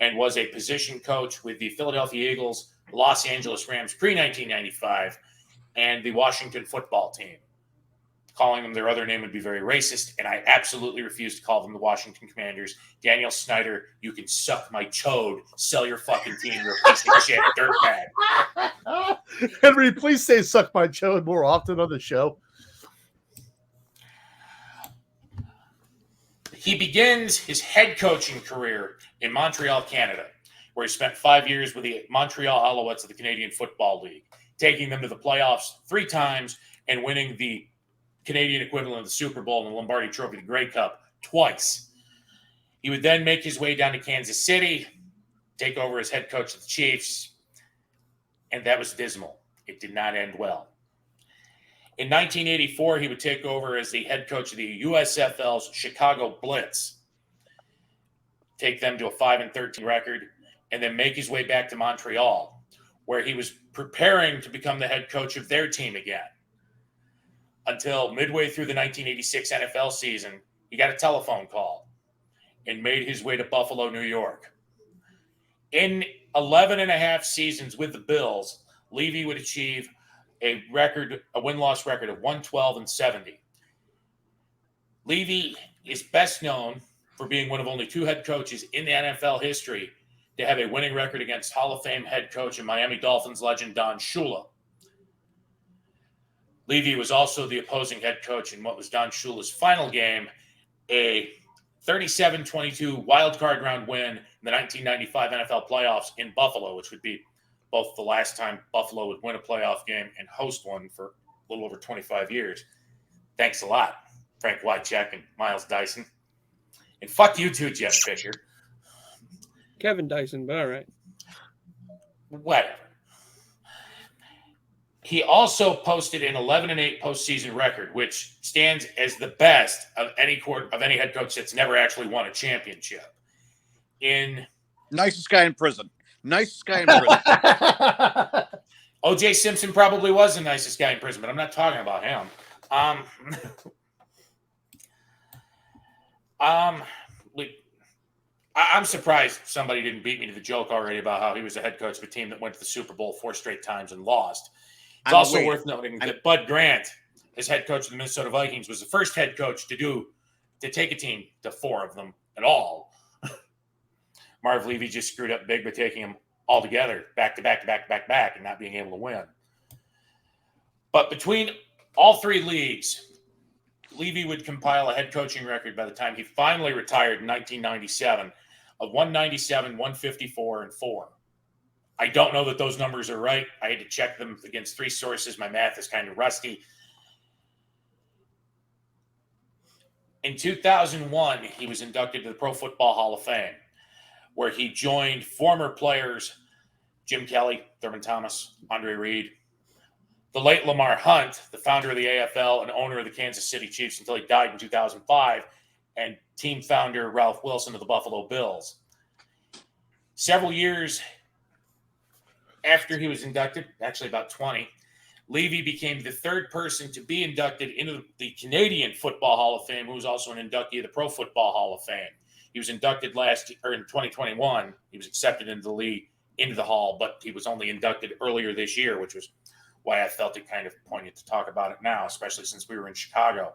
and was a position coach with the Philadelphia Eagles, Los Angeles Rams pre-1995, and the Washington football team. Calling them their other name would be very racist, and I absolutely refuse to call them the Washington Commanders. Daniel Snyder, you can suck my chode. Sell your fucking team. You're a piece of shit dirtbag. Henry, please say suck my chode more often on the show. He begins his head coaching career in Montreal, Canada, where he spent 5 years with the Montreal Alouettes of the Canadian Football League, taking them to the playoffs 3 times and winning the Canadian equivalent of the Super Bowl and the Lombardi Trophy, the Grey Cup, twice. He would then make his way down to Kansas City, take over as head coach of the Chiefs, and that was dismal. It did not end well. In 1984, he would take over as the head coach of the USFL's Chicago Blitz, take them to a 5-13 record, and then make his way back to Montreal, where he was preparing to become the head coach of their team again. Until midway through the 1986 NFL season, he got a telephone call and made his way to Buffalo, New York. In 11 and a half seasons with the Bills, Levy would achieve a win-loss record of 112-70. Levy is best known for being one of only 2 head coaches in the NFL history to have a winning record against Hall of Fame head coach and Miami Dolphins legend Don Shula. Levy was also the opposing head coach in what was Don Shula's final game, a 37-22 wild card round win in the 1995 NFL playoffs in Buffalo, which would be both the last time Buffalo would win a playoff game and host one for a little over 25 years. Thanks a lot, Frank Wycheck and Miles Dyson. And fuck you too, Jeff Fisher. Kevin Dyson, but all right. Whatever. He also posted an 11-8 postseason record, which stands as the best of any head coach that's never actually won a championship. Nicest guy in prison. Nicest guy in prison. O.J. Simpson probably was the nicest guy in prison, but I'm not talking about him. I'm surprised somebody didn't beat me to the joke already about how he was the head coach of a team that went to the Super Bowl 4 straight times and lost. It's also worth noting that Bud Grant, as head coach of the Minnesota Vikings, was the first head coach to take a team to 4 of them at all. Marv Levy just screwed up big by taking them all together, back to back, and not being able to win. But between all 3 leagues, Levy would compile a head coaching record by the time he finally retired in 1997 of 197, 154, and 4. I don't know that those numbers are right. I had to check them against 3 sources. My math is kind of rusty. In 2001, he was inducted to the Pro Football Hall of Fame, where he joined former players Jim Kelly, Thurman Thomas, Andre Reed, the late Lamar Hunt, the founder of the AFL and owner of the Kansas City Chiefs until he died in 2005, and team founder Ralph Wilson of the Buffalo Bills. Several years after he was inducted, actually about 20, Levy became the 3rd person to be inducted into the Canadian Football Hall of Fame, who was also an inductee of the Pro Football Hall of Fame. He was inducted in 2021. He was accepted into the league, into the hall, but he was only inducted earlier this year, which was why I felt it kind of poignant to talk about it now, especially since we were in Chicago.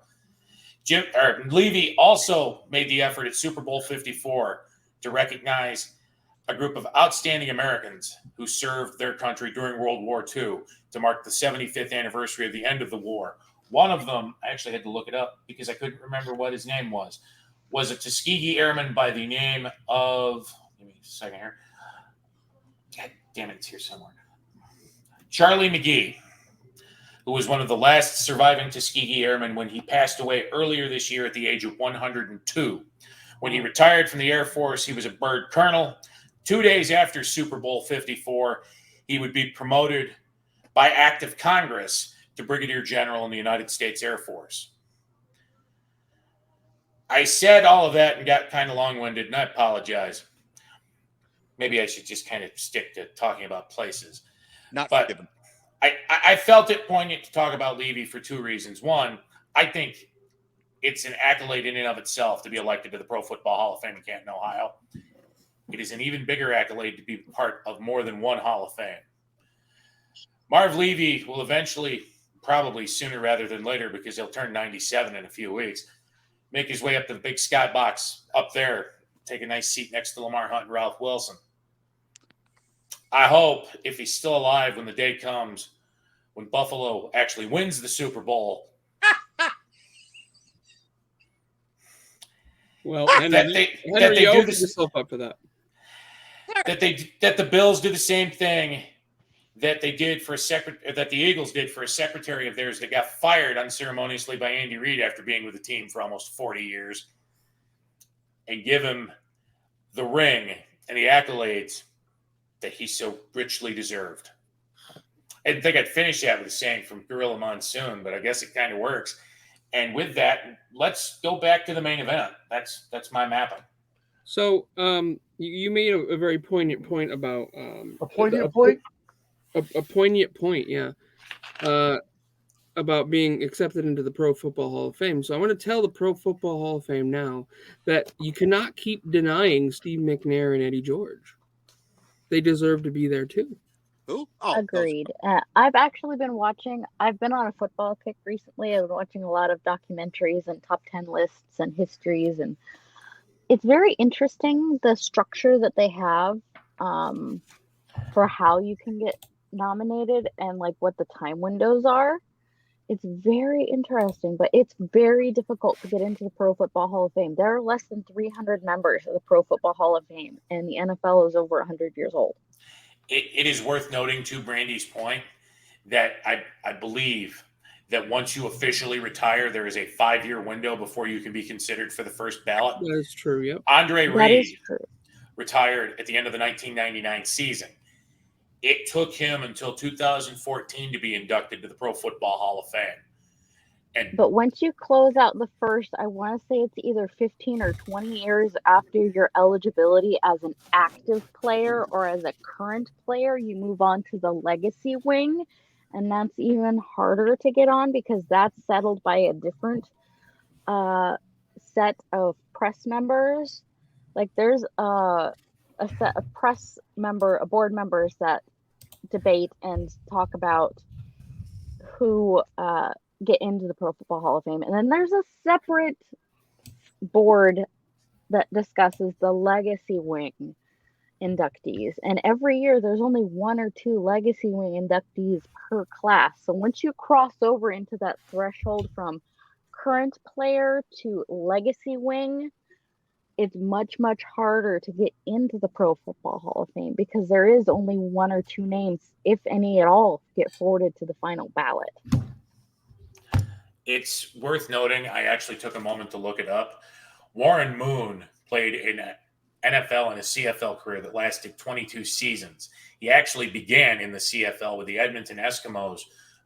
Levy also made the effort at Super Bowl 54 to recognize a group of outstanding Americans who served their country during World War II to mark the 75th anniversary of the end of the war. One of them, I actually had to look it up because I couldn't remember what his name was a Tuskegee Airman by the name of, give me a second here. God damn it, it's here somewhere. Charlie McGee, who was one of the last surviving Tuskegee Airmen when he passed away earlier this year at the age of 102. When he retired from the Air Force, he was a bird colonel. 2 days after Super Bowl 54, he would be promoted by act of Congress to Brigadier General in the United States Air Force. I said all of that and got kind of long-winded, and I apologize. Maybe I should just kind of stick to talking about places. But I felt it poignant to talk about Levy for 2 reasons. One, I think it's an accolade in and of itself to be elected to the Pro Football Hall of Fame in Canton, Ohio. It is an even bigger accolade to be part of more than one Hall of Fame. Marv Levy will eventually, probably sooner rather than later, because he'll turn 97 in a few weeks, make his way up to the big skybox up there, take a nice seat next to Lamar Hunt and Ralph Wilson. I hope, if he's still alive when the day comes, when Buffalo actually wins the Super Bowl, well, Henry, you opened yourself up for that. That the Bills do the same thing that they did for that the Eagles did for a secretary of theirs that got fired unceremoniously by Andy Reid after being with the team for almost 40 years, and give him the ring and the accolades that he so richly deserved. I didn't think I'd finish that with a saying from Gorilla Monsoon, but I guess it kind of works. And with that, let's go back to the main event. That's my mapping. So you made a very poignant point about a poignant point? A poignant point, yeah. About being accepted into the Pro Football Hall of Fame. So I want to tell the Pro Football Hall of Fame now that you cannot keep denying Steve McNair and Eddie George. They deserve to be there too. Who? Oh, agreed. I've actually been watching. I've been on a football kick recently. I've been watching a lot of documentaries and top 10 lists and histories, and it's very interesting the structure that they have for how you can get nominated and like what the time windows are. It's very interesting, but it's very difficult to get into the Pro Football Hall of Fame. There are less than 300 members of the Pro Football Hall of Fame, and the NFL is over 100 years old. It is worth noting, to Brandy's point, that I believe that once you officially retire, there is a 5-year window before you can be considered for the first ballot. That is true, yep. Andre That Reed is true. retired at the end of the 1999 season. It took him until 2014 to be inducted to the Pro Football Hall of Fame. But once you close out the first, I want to say it's either 15 or 20 years after your eligibility as an active player or as a current player, you move on to the legacy wing. And that's even harder to get on because that's settled by a different set of press members. Like there's a set of board members that debate and talk about who get into the Pro Football Hall of Fame. And then there's a separate board that discusses the legacy wing inductees. And every year there's only 1 or 2 legacy wing inductees per class. So once you cross over into that threshold from current player to legacy wing, it's much, much harder to get into the Pro Football Hall of Fame because there is only 1 or 2 names, if any at all, get forwarded to the final ballot. It's worth noting, I actually took a moment to look it up. Warren Moon played in an NFL and a CFL career that lasted 22 seasons. He actually began in the CFL with the Edmonton Eskimos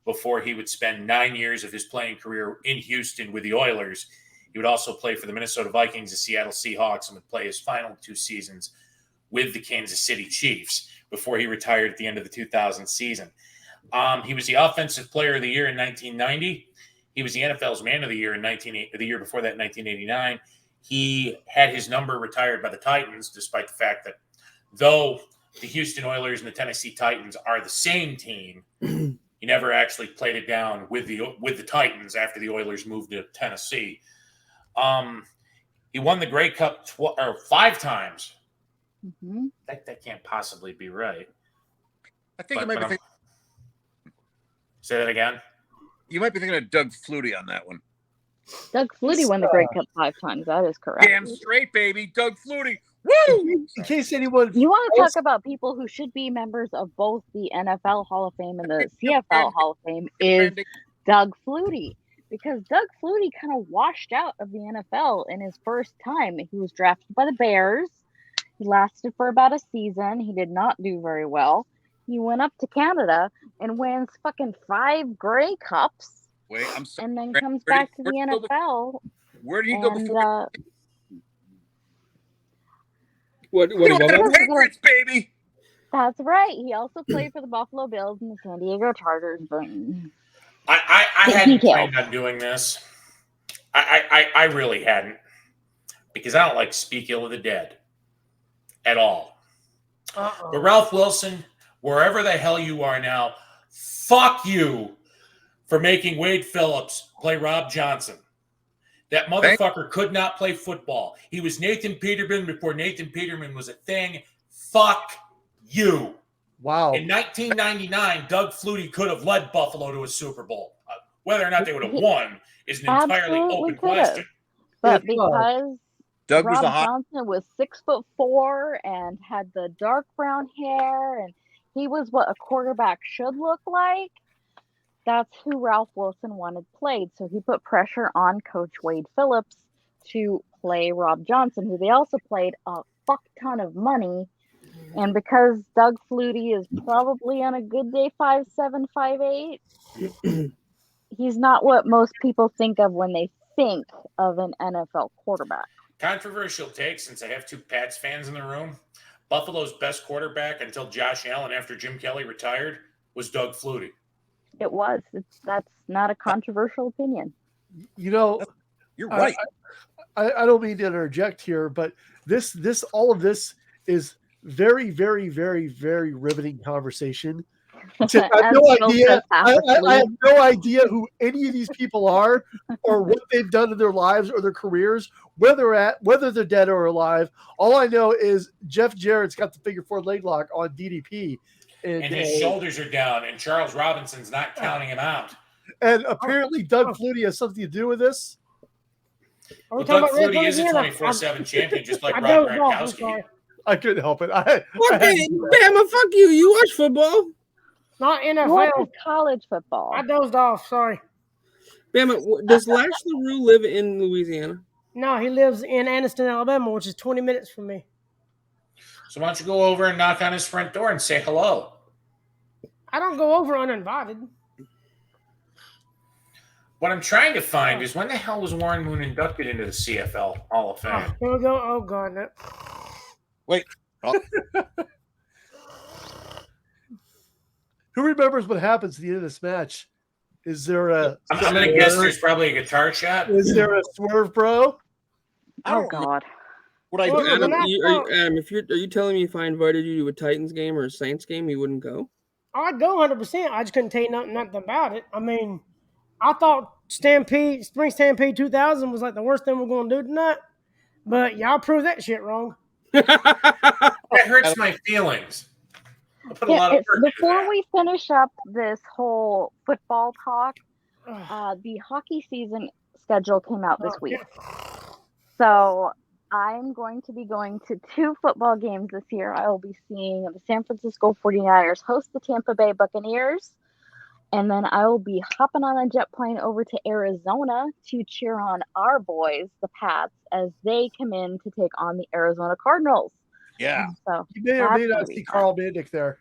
before he would spend 9 years of his playing career in Houston with the Oilers. He would also play for the Minnesota Vikings, the Seattle Seahawks, and would play his final 2 seasons with the Kansas City Chiefs before he retired at the end of the 2000 season. He was the Offensive Player of the Year in 1990. He was the NFL's Man of the Year in the year before that, in 1989. He had his number retired by the Titans, despite the fact that though the Houston Oilers and the Tennessee Titans are the same team, he never actually played it down with the Titans after the Oilers moved to Tennessee. He won the Grey Cup 5 times. Mm-hmm. That can't possibly be right. I think you might be thinking. Say that again. You might be thinking of Doug Flutie on that one. Doug Flutie won the Grey Cup 5 times. That is correct. Damn straight, baby. Doug Flutie. Woo! In case anyone... You want to talk about people who should be members of both the NFL Hall of Fame and the CFL Hall of Fame is Doug Flutie. Because Doug Flutie kind of washed out of the NFL in his first time. He was drafted by the Bears. He lasted for about a season. He did not do very well. He went up to Canada and wins fucking 5 Grey Cups. Wait, I'm sorry. And then comes back to the NFL. Where did he go before? What Patriots, baby. That's right. He also played for the Buffalo Bills and the San Diego Chargers. But I hadn't planned on doing this. I really hadn't. Because I don't like to speak ill of the dead. At all. Uh-oh. But Ralph Wilson, wherever the hell you are now, fuck you for making Wade Phillips play Rob Johnson. That motherfucker could not play football. He was Nathan Peterman before Nathan Peterman was a thing. Fuck you. Wow. In 1999, Doug Flutie could have led Buffalo to a Super Bowl. Whether or not they would have won is an entirely open question. But because Doug Rob was Johnson was 6'4" and had the dark brown hair, and he was what a quarterback should look like. That's who Ralph Wilson wanted played. So he put pressure on Coach Wade Phillips to play Rob Johnson, who they also played a fuck ton of money. And because Doug Flutie is probably on a good day 5'7", 5'8", he's not what most people think of when they think of an NFL quarterback. Controversial take, since I have 2 Pats fans in the room. Buffalo's best quarterback until Josh Allen after Jim Kelly retired was Doug Flutie. It was. That's not a controversial opinion. You know, you're right. I don't mean to interject here, but all of this is very, very, very, very riveting conversation. I have no idea. I have no idea who any of these people are, or what they've done in their lives or their careers, whether they're dead or alive. All I know is Jeff Jarrett's got the figure 4 leg lock on DDP, and his shoulders are down, and Charles Robinson's not counting him out. And apparently, Doug Flutie has something to do with this. Well, Doug Flutie is a 24/7 champion, just like Rob Gronkowski. I couldn't help it. Bama, fuck you. You watch football? Not NFL. What is college football? I dozed off. Sorry. Bama, does Lash LaRue live in Louisiana? No, he lives in Anniston, Alabama, which is 20 minutes from me. So why don't you go over and knock on his front door and say hello? I don't go over uninvited. What I'm trying to find is when the hell was Warren Moon inducted into the CFL Hall of Fame? Here we go. Oh, God. No. Wait. Oh. Who remembers what happens at the end of this match? Is there a... I'm going to guess there's probably a guitar shot. Is there a swerve, bro? Oh, God. What I Well, do? when Adam, I saw- Adam, are you telling me if I invited you to a Titans game or a Saints game, you wouldn't go? I'd go 100%. I just couldn't tell you nothing about it. I mean, I thought Spring Stampede 2000 was like the worst thing we're going to do tonight. But y'all proved that shit wrong. That hurts my feelings. I put a lot of work into Before that. we finish up this whole football talk, the hockey season schedule came out this week. So I'm going to be going to 2 football games this year. I will be seeing the San Francisco 49ers host the Tampa Bay Buccaneers. And then I will be hopping on a jet plane over to Arizona to cheer on our boys, the Pats, as they come in to take on the Arizona Cardinals. Yeah. So You may or may that's not gonna be see fun. Carl Mandick there.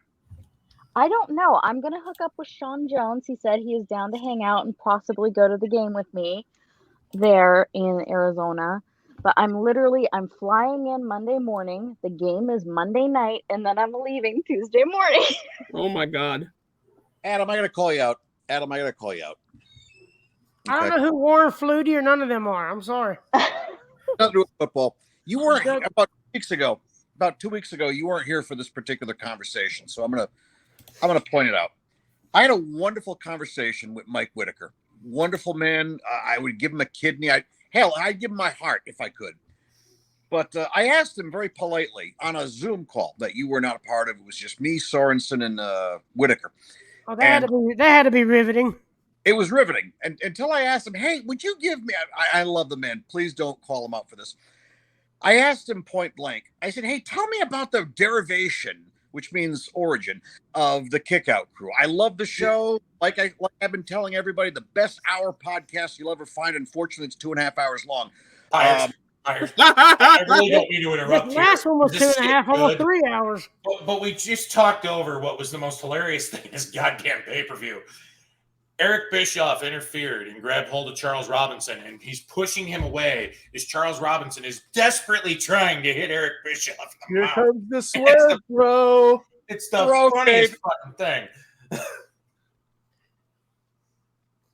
I don't know. I'm going to hook up with Sean Jones. He said he is down to hang out and possibly go to the game with me there in Arizona. But I'm flying in Monday morning. The game is Monday night, and then I'm leaving Tuesday morning. Oh, my God. Adam, I got to call you out. I got I don't know who Warren Flutie or none of them are. I'm sorry. Nothing to do with football. You weren't about 2 weeks ago. About 2 weeks ago, you weren't here for this particular conversation, so I'm gonna point it out. I had a wonderful conversation with Mike Whitaker. Wonderful man. I would give him a kidney. I'd give him my heart if I could. But I asked him very politely on a Zoom call that you were not a part of. It was just me, Sorensen, and Whitaker. Oh, that had to be riveting. It was riveting. And until I asked him, hey, would you give me... I love the man. Please don't call him out for this. I asked him point blank. I said, hey, tell me about the derivation, which means origin, of the Kickout Crew. I love the show. Like I've been telling everybody, the best hour podcast you'll ever find. Unfortunately, it's 2.5 hours long. I really don't mean to interrupt The you. last one was This 2.5, is almost good. 3 hours. But we just talked over what was the most hilarious thing in this goddamn pay-per-view. Eric Bischoff interfered and grabbed hold of Charles Robinson, and he's pushing him away as Charles Robinson is desperately trying to hit Eric Bischoff. in the Here mouth. comes the swerve, bro. It's the Bro, funniest fucking thing.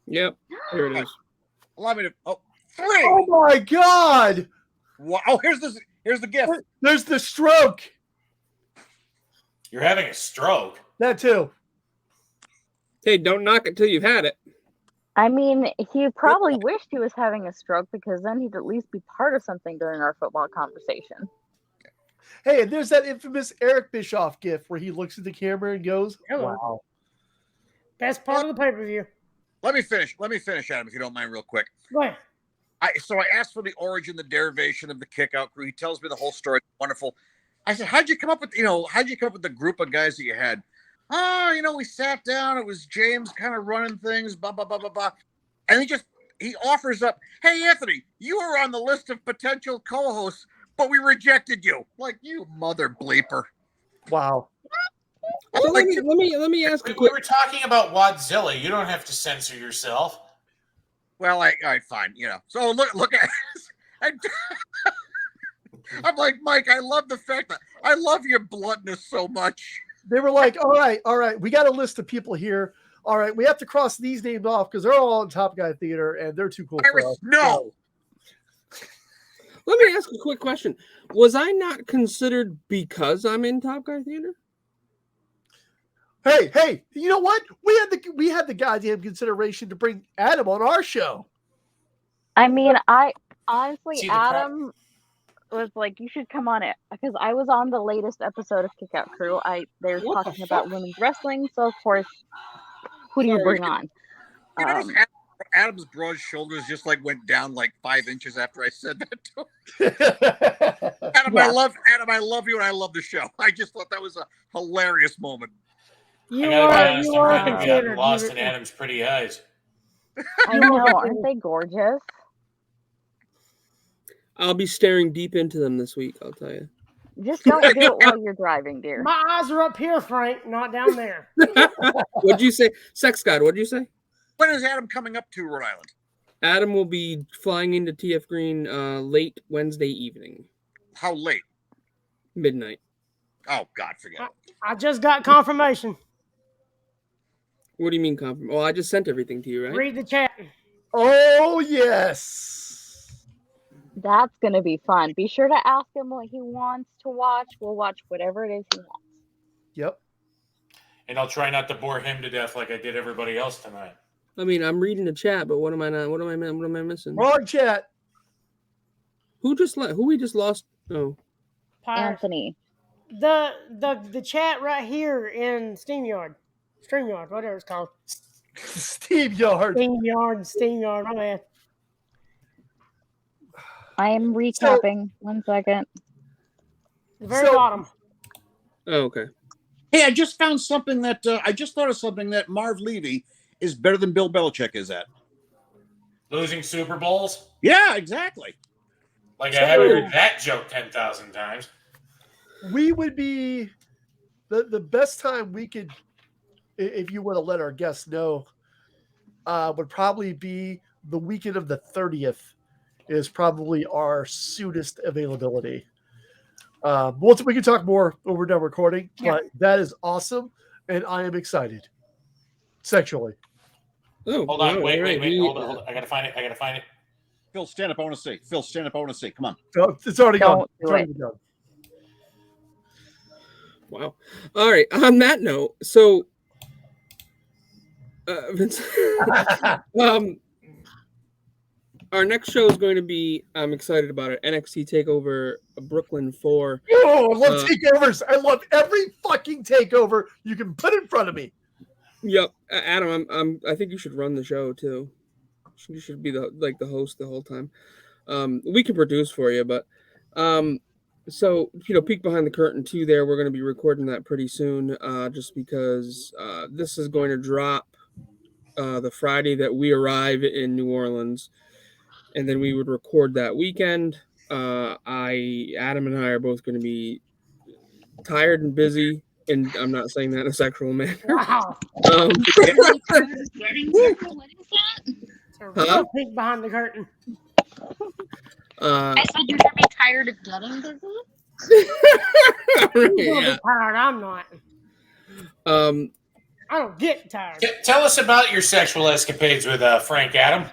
Yep. Here it is. Allow me to... Oh, 3! Oh my God! Wow. Oh, here's the gift. There's the stroke. You're having a stroke. That too. Hey, don't knock it till you've had it. I mean, he probably wished he was having a stroke because then he'd at least be part of something during our football conversation. Hey, and there's that infamous Eric Bischoff gif where he looks at the camera and goes, Hello. wow. Best part of the pay-per-view. Let me finish, Adam, if you don't mind, real quick. Go ahead. So I asked for the origin, the derivation of the Kickout Crew. He tells me the whole story. It's wonderful. I said, how'd you come up with the group of guys that you had? Oh, we sat down. It was James kind of running things, blah, blah, blah, blah, blah. And he offers up, hey, Anthony, you were on the list of potential co-hosts, but we rejected you. Like, you mother bleeper. Wow. So let me ask a We quick. were talking about Wadzilla. You don't have to censor yourself. Well, all right, fine. So look at I'm like, Mike, I love the fact that I love your bluntness so much. They were like, all right. We got a list of people here. All right, we have to cross these names off because they're all in Top Guy Theater and they're too cool for us. No. Let me ask a quick question. Was I not considered because I'm in Top Guy Theater? Hey, you know what? We had the goddamn consideration to bring Adam on our show. I mean, I honestly, See, the Adam was like, you should come on it because I was on the latest episode of Kickout Crew. They were What the talking about fuck? women's wrestling, so of course, who do you bring on? You notice Adam's broad shoulders just like went down like 5 inches after I said that to him. Adam, Yeah. I love you and I love the show. I just thought that was a hilarious moment. You I gotta be are honest, I'm kind of considered. lost You- in Adam's pretty eyes. I know, aren't they gorgeous? I'll be staring deep into them this week, I'll tell you. Just don't do it while you're driving, dear. My eyes are up here, Frank, not down there. What'd you say? Sex God, what'd you say? When is Adam coming up to Rhode Island? Adam will be flying into TF Green late Wednesday evening. How late? Midnight. Oh, God, forget it. I just got confirmation. What do you mean confirm? Oh, I just sent everything to you, right? Read the chat. Oh, yes. That's going to be fun. Be sure to ask him what he wants to watch. We'll watch whatever it is he wants. Yep. And I'll try not to bore him to death like I did everybody else tonight. I mean, I'm reading the chat, but what am I not? What am I missing? Wrong chat. Who we just lost? Oh, Anthony. The chat right here in StreamYard, whatever it's called. StreamYard, my man. I am recapping. 1 second. The very bottom. Oh, okay. Hey, I just found something that I just thought of something that Marv Levy is better than Bill Belichick is at. Losing Super Bowls? Yeah, exactly. Like I haven't heard that joke 10,000 times. We would be the best time we could, if you want to let our guests know, would probably be the weekend of the 30th is probably our soonest availability. We can talk more when we're done recording, but that is awesome, and I am excited. Sexually. Oh, hold on, wait, hold on. I gotta find it. Phil, stand up. I want to see. Phil, stand up. I want to see. Come on. It's already gone. It's already done. Wow. All right. On that note, so Vince, our next show is going to be, I'm excited about it, NXT TakeOver Brooklyn 4. Oh, I love takeovers. I love every fucking takeover you can put in front of me. Yep. Adam, I think you should run the show too. You should be the host the whole time. We can produce for you, but so peek behind the curtain too there. We're going to be recording that pretty soon, just because this is going to drop the Friday that we arrive in New Orleans. And then we would record that weekend. Adam and I are both going to be tired and busy, and I'm not saying that in a sexual manner. Wow. Huh? Peek behind the curtain. I said you're going to be tired of getting busy? You're tired. I'm not. I don't get tired. Tell us about your sexual escapades with Frank Adam.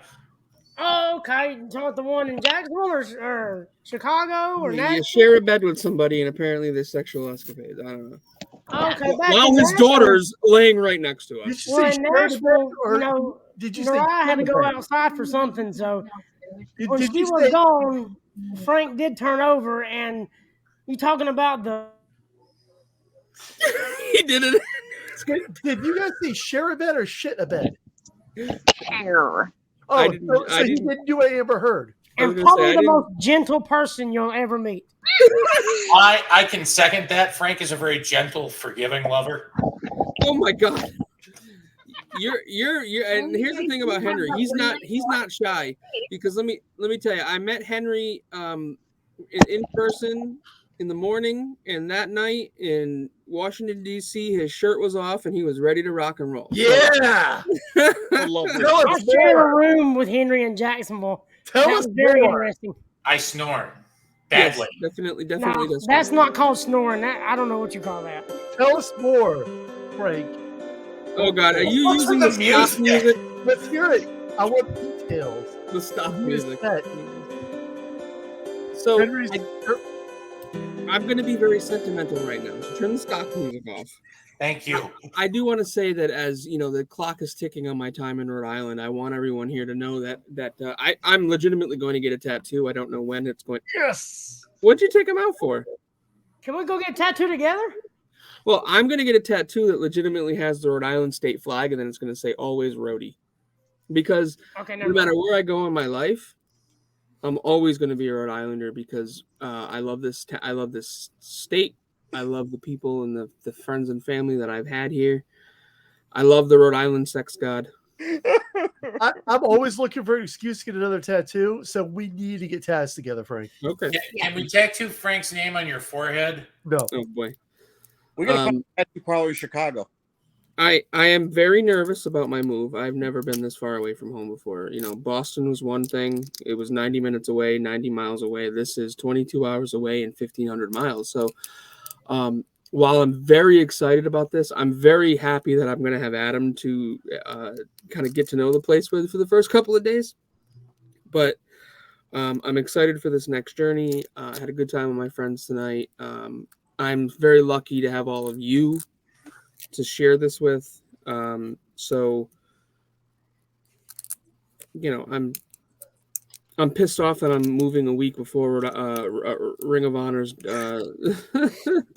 Oh, okay. You talking about the one in Jacksonville or Chicago or Nashville? You share a bed with somebody, and apparently there's sexual escapades. I don't know. Okay. While his daughter's laying right next to us. Well, in Nashville, Mariah had to go outside for something, so when she was gone, Frank did turn over, and you talking about the... He did it. Did you guys say share a bed or shit a bed? Share. Oh, so you didn't do what Amber Heard. And probably the most gentle person you'll ever meet. I can second that. Frank is a very gentle, forgiving lover. Oh my God. You're and here's the thing about Henry. He's not shy, because let me tell you, I met Henry in person in the morning, and that night in Washington, D.C., his shirt was off and he was ready to rock and roll. Yeah. I shared a room with Henry in Jacksonville. That was very interesting. I snore badly. Yes, definitely. No, that's not called snoring. I don't know what you call that. Tell us more, Frank. Oh God, are you using the stop music? Let's hear it. I want details. The stop music. That? So I'm going to be very sentimental right now. So turn the stock music off. Thank you. I do want to say that, as you know, the clock is ticking on my time in Rhode Island. I want everyone here to know that I'm legitimately going to get a tattoo. I don't know when it's going. Yes. What'd you take him out for? Can we go get a tattoo together? Well, I'm going to get a tattoo that legitimately has the Rhode Island state flag, and then it's going to say "Always Rhodey," because no matter where I go in my life, I'm always going to be a Rhode Islander, because I love this. I love this state. I love the people and the friends and family that I've had here. I love the Rhode Island sex god. I'm always looking for an excuse to get another tattoo, so we need to get tats together, Frank. Okay. Can we tattoo Frank's name on your forehead? No. Oh boy. We're gonna find a tattoo parlor in Chicago. I am very nervous about my move. I've never been this far away from home before. You know, Boston was one thing. It was 90 minutes away, 90 miles away. This is 22 hours away and 1,500 miles. So while I'm very excited about this, I'm very happy that I'm going to have Adam to kind of get to know the place with for the first couple of days. But I'm excited for this next journey. I had a good time with my friends tonight. I'm very lucky to have all of you to share this with. So, you know, I'm pissed off that I'm moving a week before Ring of Honor's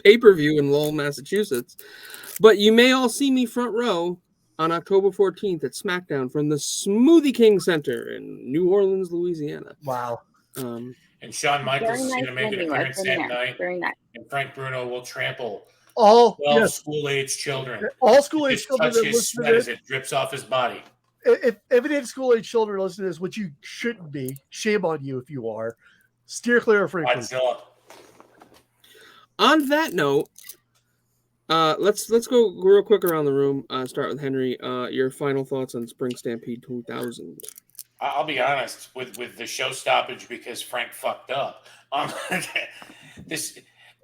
pay-per-view in Lowell, Massachusetts. But you may all see me front row on October 14th at SmackDown from the Smoothie King Center in New Orleans, Louisiana. Wow. And Shawn Michaels is going to make an appearance that night. Very nice. And Frank Bruno will trample all 12 school-age children. All school-age children touch that his listen sweat to as this. it drips off his body. If any school-age children listen to this, which you shouldn't be, shame on you if you are. Steer clear of Frank. On that note, let's go real quick around the room. Start with Henry. Your final thoughts on Spring Stampede 2000. I'll be honest with the show stoppage because Frank fucked up.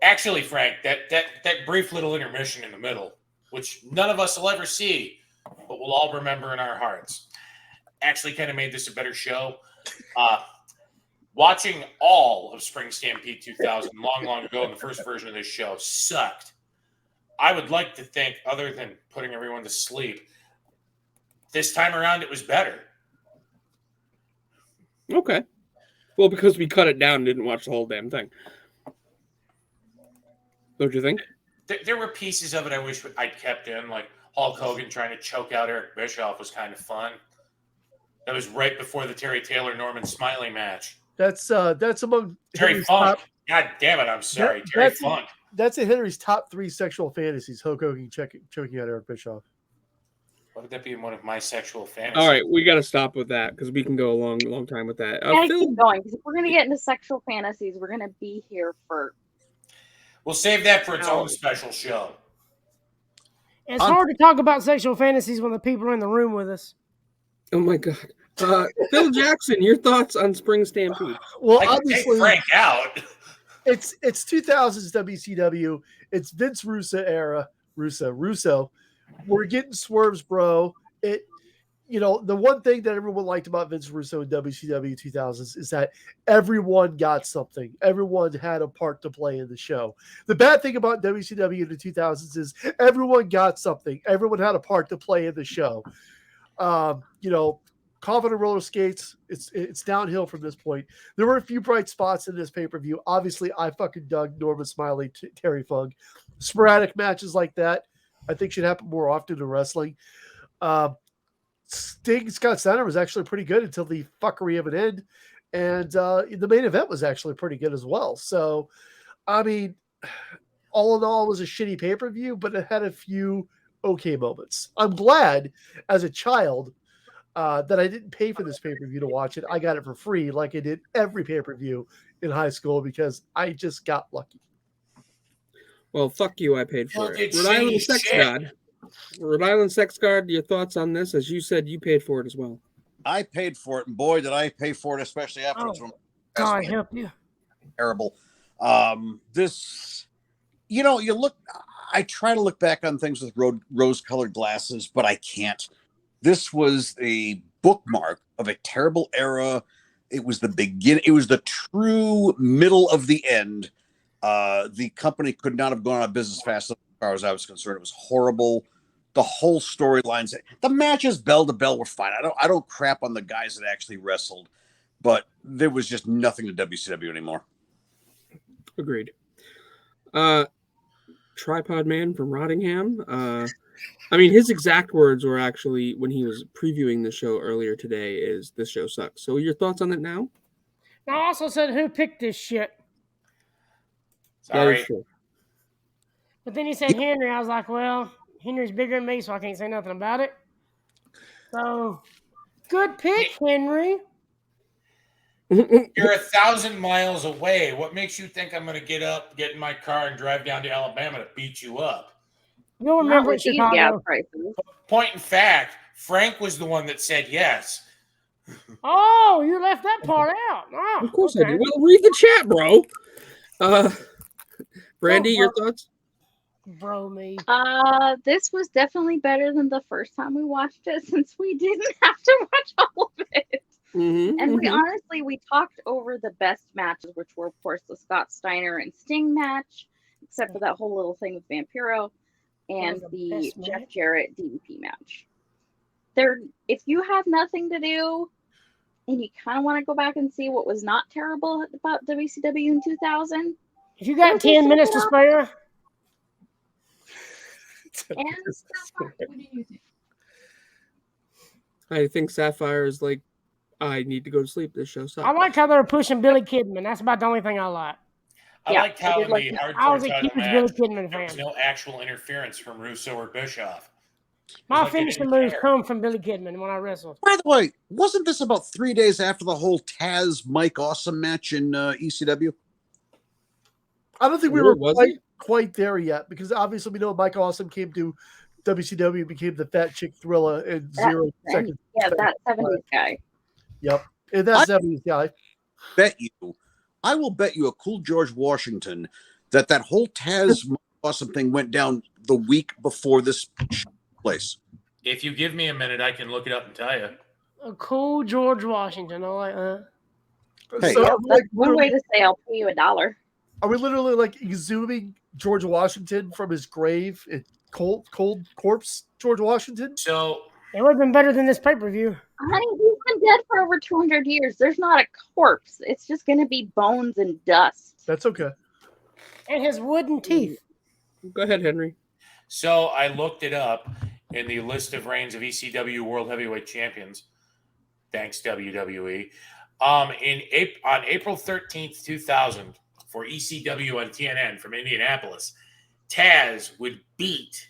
Actually, Frank, that brief little intermission in the middle, which none of us will ever see, but we'll all remember in our hearts, actually kind of made this a better show. Watching all of Spring Stampede 2000 long ago in the first version of this show sucked. I would like to think, other than putting everyone to sleep, this time around it was better. Okay. Well, because we cut it down and didn't watch the whole damn thing. Don't you think? There were pieces of it I wish I'd kept in, like Hulk Hogan trying to choke out Eric Bischoff was kind of fun. That was right before the Terry Taylor-Norman Smiley match. That's among Terry Henry's Funk. top, God damn it, I'm sorry. Terry Funk. That's in Henry's top 3 sexual fantasies. Hulk Hogan choking out Eric Bischoff. Why would that be in one of my sexual fantasies? All right, we got to stop with that because we can go a long time with that. Gotta keep going because if we're gonna get into sexual fantasies, we're gonna be here for. We'll save that for its own special show. It's hard to talk about sexual fantasies when the people are in the room with us. Oh my God. Phil Jackson, your thoughts on Spring Stampede? Well, I can obviously, take Frank out. It's 2000s WCW. It's Vince Russo era. Russo. We're getting swerves, bro. The one thing that everyone liked about Vince Russo in WCW 2000s is that everyone got something. Everyone had a part to play in the show. The bad thing about WCW in the 2000s is everyone got something. Everyone had a part to play in the show. Coffin and roller skates, it's downhill from this point. There were a few bright spots in this pay-per-view. Obviously, I fucking dug Norman Smiley, Terry Funk. Sporadic matches like that, I think should happen more often in wrestling. Sting Scott Steiner was actually pretty good until the fuckery of an end. And the main event was actually pretty good as well. So, I mean, all in all, it was a shitty pay-per-view, but it had a few okay moments. I'm glad as a child that I didn't pay for this pay-per-view to watch it. I got it for free like I did every pay-per-view in high school because I just got lucky. Well, fuck you, I paid for it. Rhode Island Sex God, your thoughts on this? As you said, you paid for it as well. I paid for it, and boy, did I pay for it, especially after it's God help you. Terrible. I try to look back on things with rose-colored glasses, but I can't. This was a bookmark of a terrible era. It was the beginning. It was the true middle of the end. The company could not have gone out of business fast enough as far as I was concerned. It was horrible. The whole storylines, the matches bell to bell were fine. I don't crap on the guys that actually wrestled, but there was just nothing to WCW anymore. Agreed. Tripod Man from Rottingham. His exact words were actually when he was previewing the show earlier today is this show sucks. So your thoughts on it now? I also said, who picked this shit? Sorry. But then he said Henry. I was like, well, Henry's bigger than me, so I can't say nothing about it. So Good pick, Henry. You're 1,000 miles away. What makes you think I'm going to get in my car and drive down to Alabama to beat you up? You'll remember it, Chicago. Point in fact, Frank was the one that said yes. Oh, you left that part out. Oh, of course I did. Well, read the chat, bro. Brandy, your thoughts? Bro, me. This was definitely better than the first time we watched it, since we didn't have to watch all of it. And we talked over the best matches, which were, of course, the Scott Steiner and Sting match, except for that whole little thing with Vampiro, and the Jeff Jarrett DDP match. If you have nothing to do, and you kind of want to go back and see what was not terrible about WCW in 2000, if you got 10 minutes to spare. And what do you think? I think Sapphire is like, I need to go to sleep. This show sucks. I like how they were pushing Billy Kidman. That's about the only thing I like. I liked how in the hardcore I was a title huge match, Billy Kidman there was fan. no actual interference from Russo or Bischoff. My finishing moves come from Billy Kidman when I wrestled. By the way, wasn't this about 3 days after the whole Taz Mike Awesome match in ECW? I don't think we were quite there yet, because obviously we know Mike Awesome came to WCW and became the Fat Chick Thriller in 0 seconds. Yeah, that 70s guy. Yep. And that 70s guy. I will bet you a cool George Washington that whole Taz Mike Awesome thing went down the week before this place. If you give me a minute, I can look it up and tell you. A cool George Washington. I like that. Hey, So that's one way to say I'll pay you $1. Are we literally like exhuming George Washington from his grave? Cold corpse George Washington? So it would have been better than this pay-per-view. Honey, he's been dead for over 200 years. There's not a corpse. It's just going to be bones and dust. That's okay. And his wooden teeth. Go ahead, Henry. So I looked it up in the list of reigns of ECW World Heavyweight Champions. Thanks, WWE. On April 13th, 2000, for ECW on TNN from Indianapolis, Taz would beat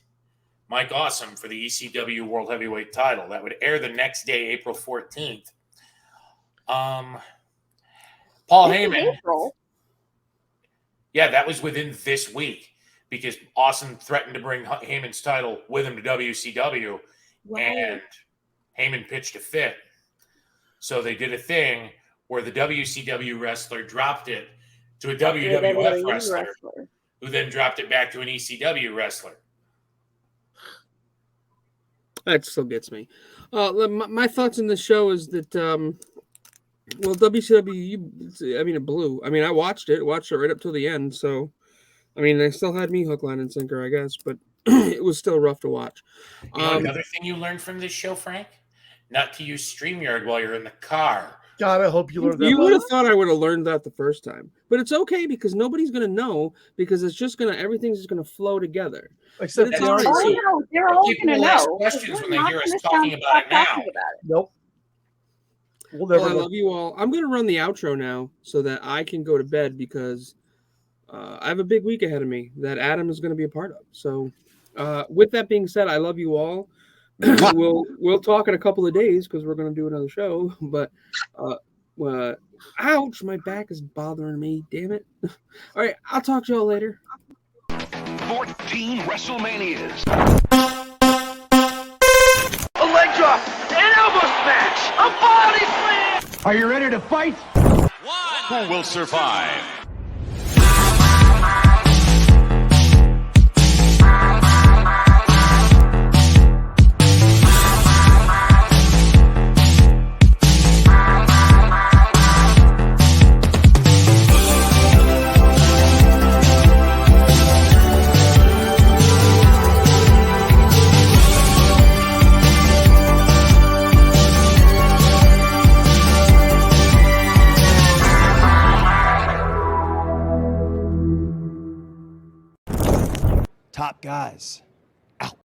Mike Awesome for the ECW World Heavyweight title. That would air the next day, April 14th. Paul Heyman. Yeah, that was within this week, because Awesome threatened to bring Heyman's title with him to WCW, and Heyman pitched a fit. So they did a thing where the WCW wrestler dropped it to a WWF wrestler, who then dropped it back to an ECW wrestler. That still gets me. My thoughts on the show is that, WCW, it blew. I mean, I watched it right up till the end. So, I mean, they still had me hook, line, and sinker, I guess, but it was still rough to watch. You know, another thing you learned from this show, Frank? Not to use StreamYard while you're in the car. God, I hope you learned that. You would have thought I would have learned that the first time, but it's okay because nobody's going to know, because it's just everything's just going to flow together. Except they're all going to know. Questions when they hear us talking about it now. Nope. I love you all. I'm going to run the outro now so that I can go to bed, because I have a big week ahead of me that Adam is going to be a part of. So with that being said, I love you all. We'll talk in a couple of days because we're going to do another show. But ouch, my back is bothering me. Damn it. All right, I'll talk to y'all later. 14 WrestleManias. A leg drop, an elbow smash, a body slam. Are you ready to fight? Who will survive? Top guys.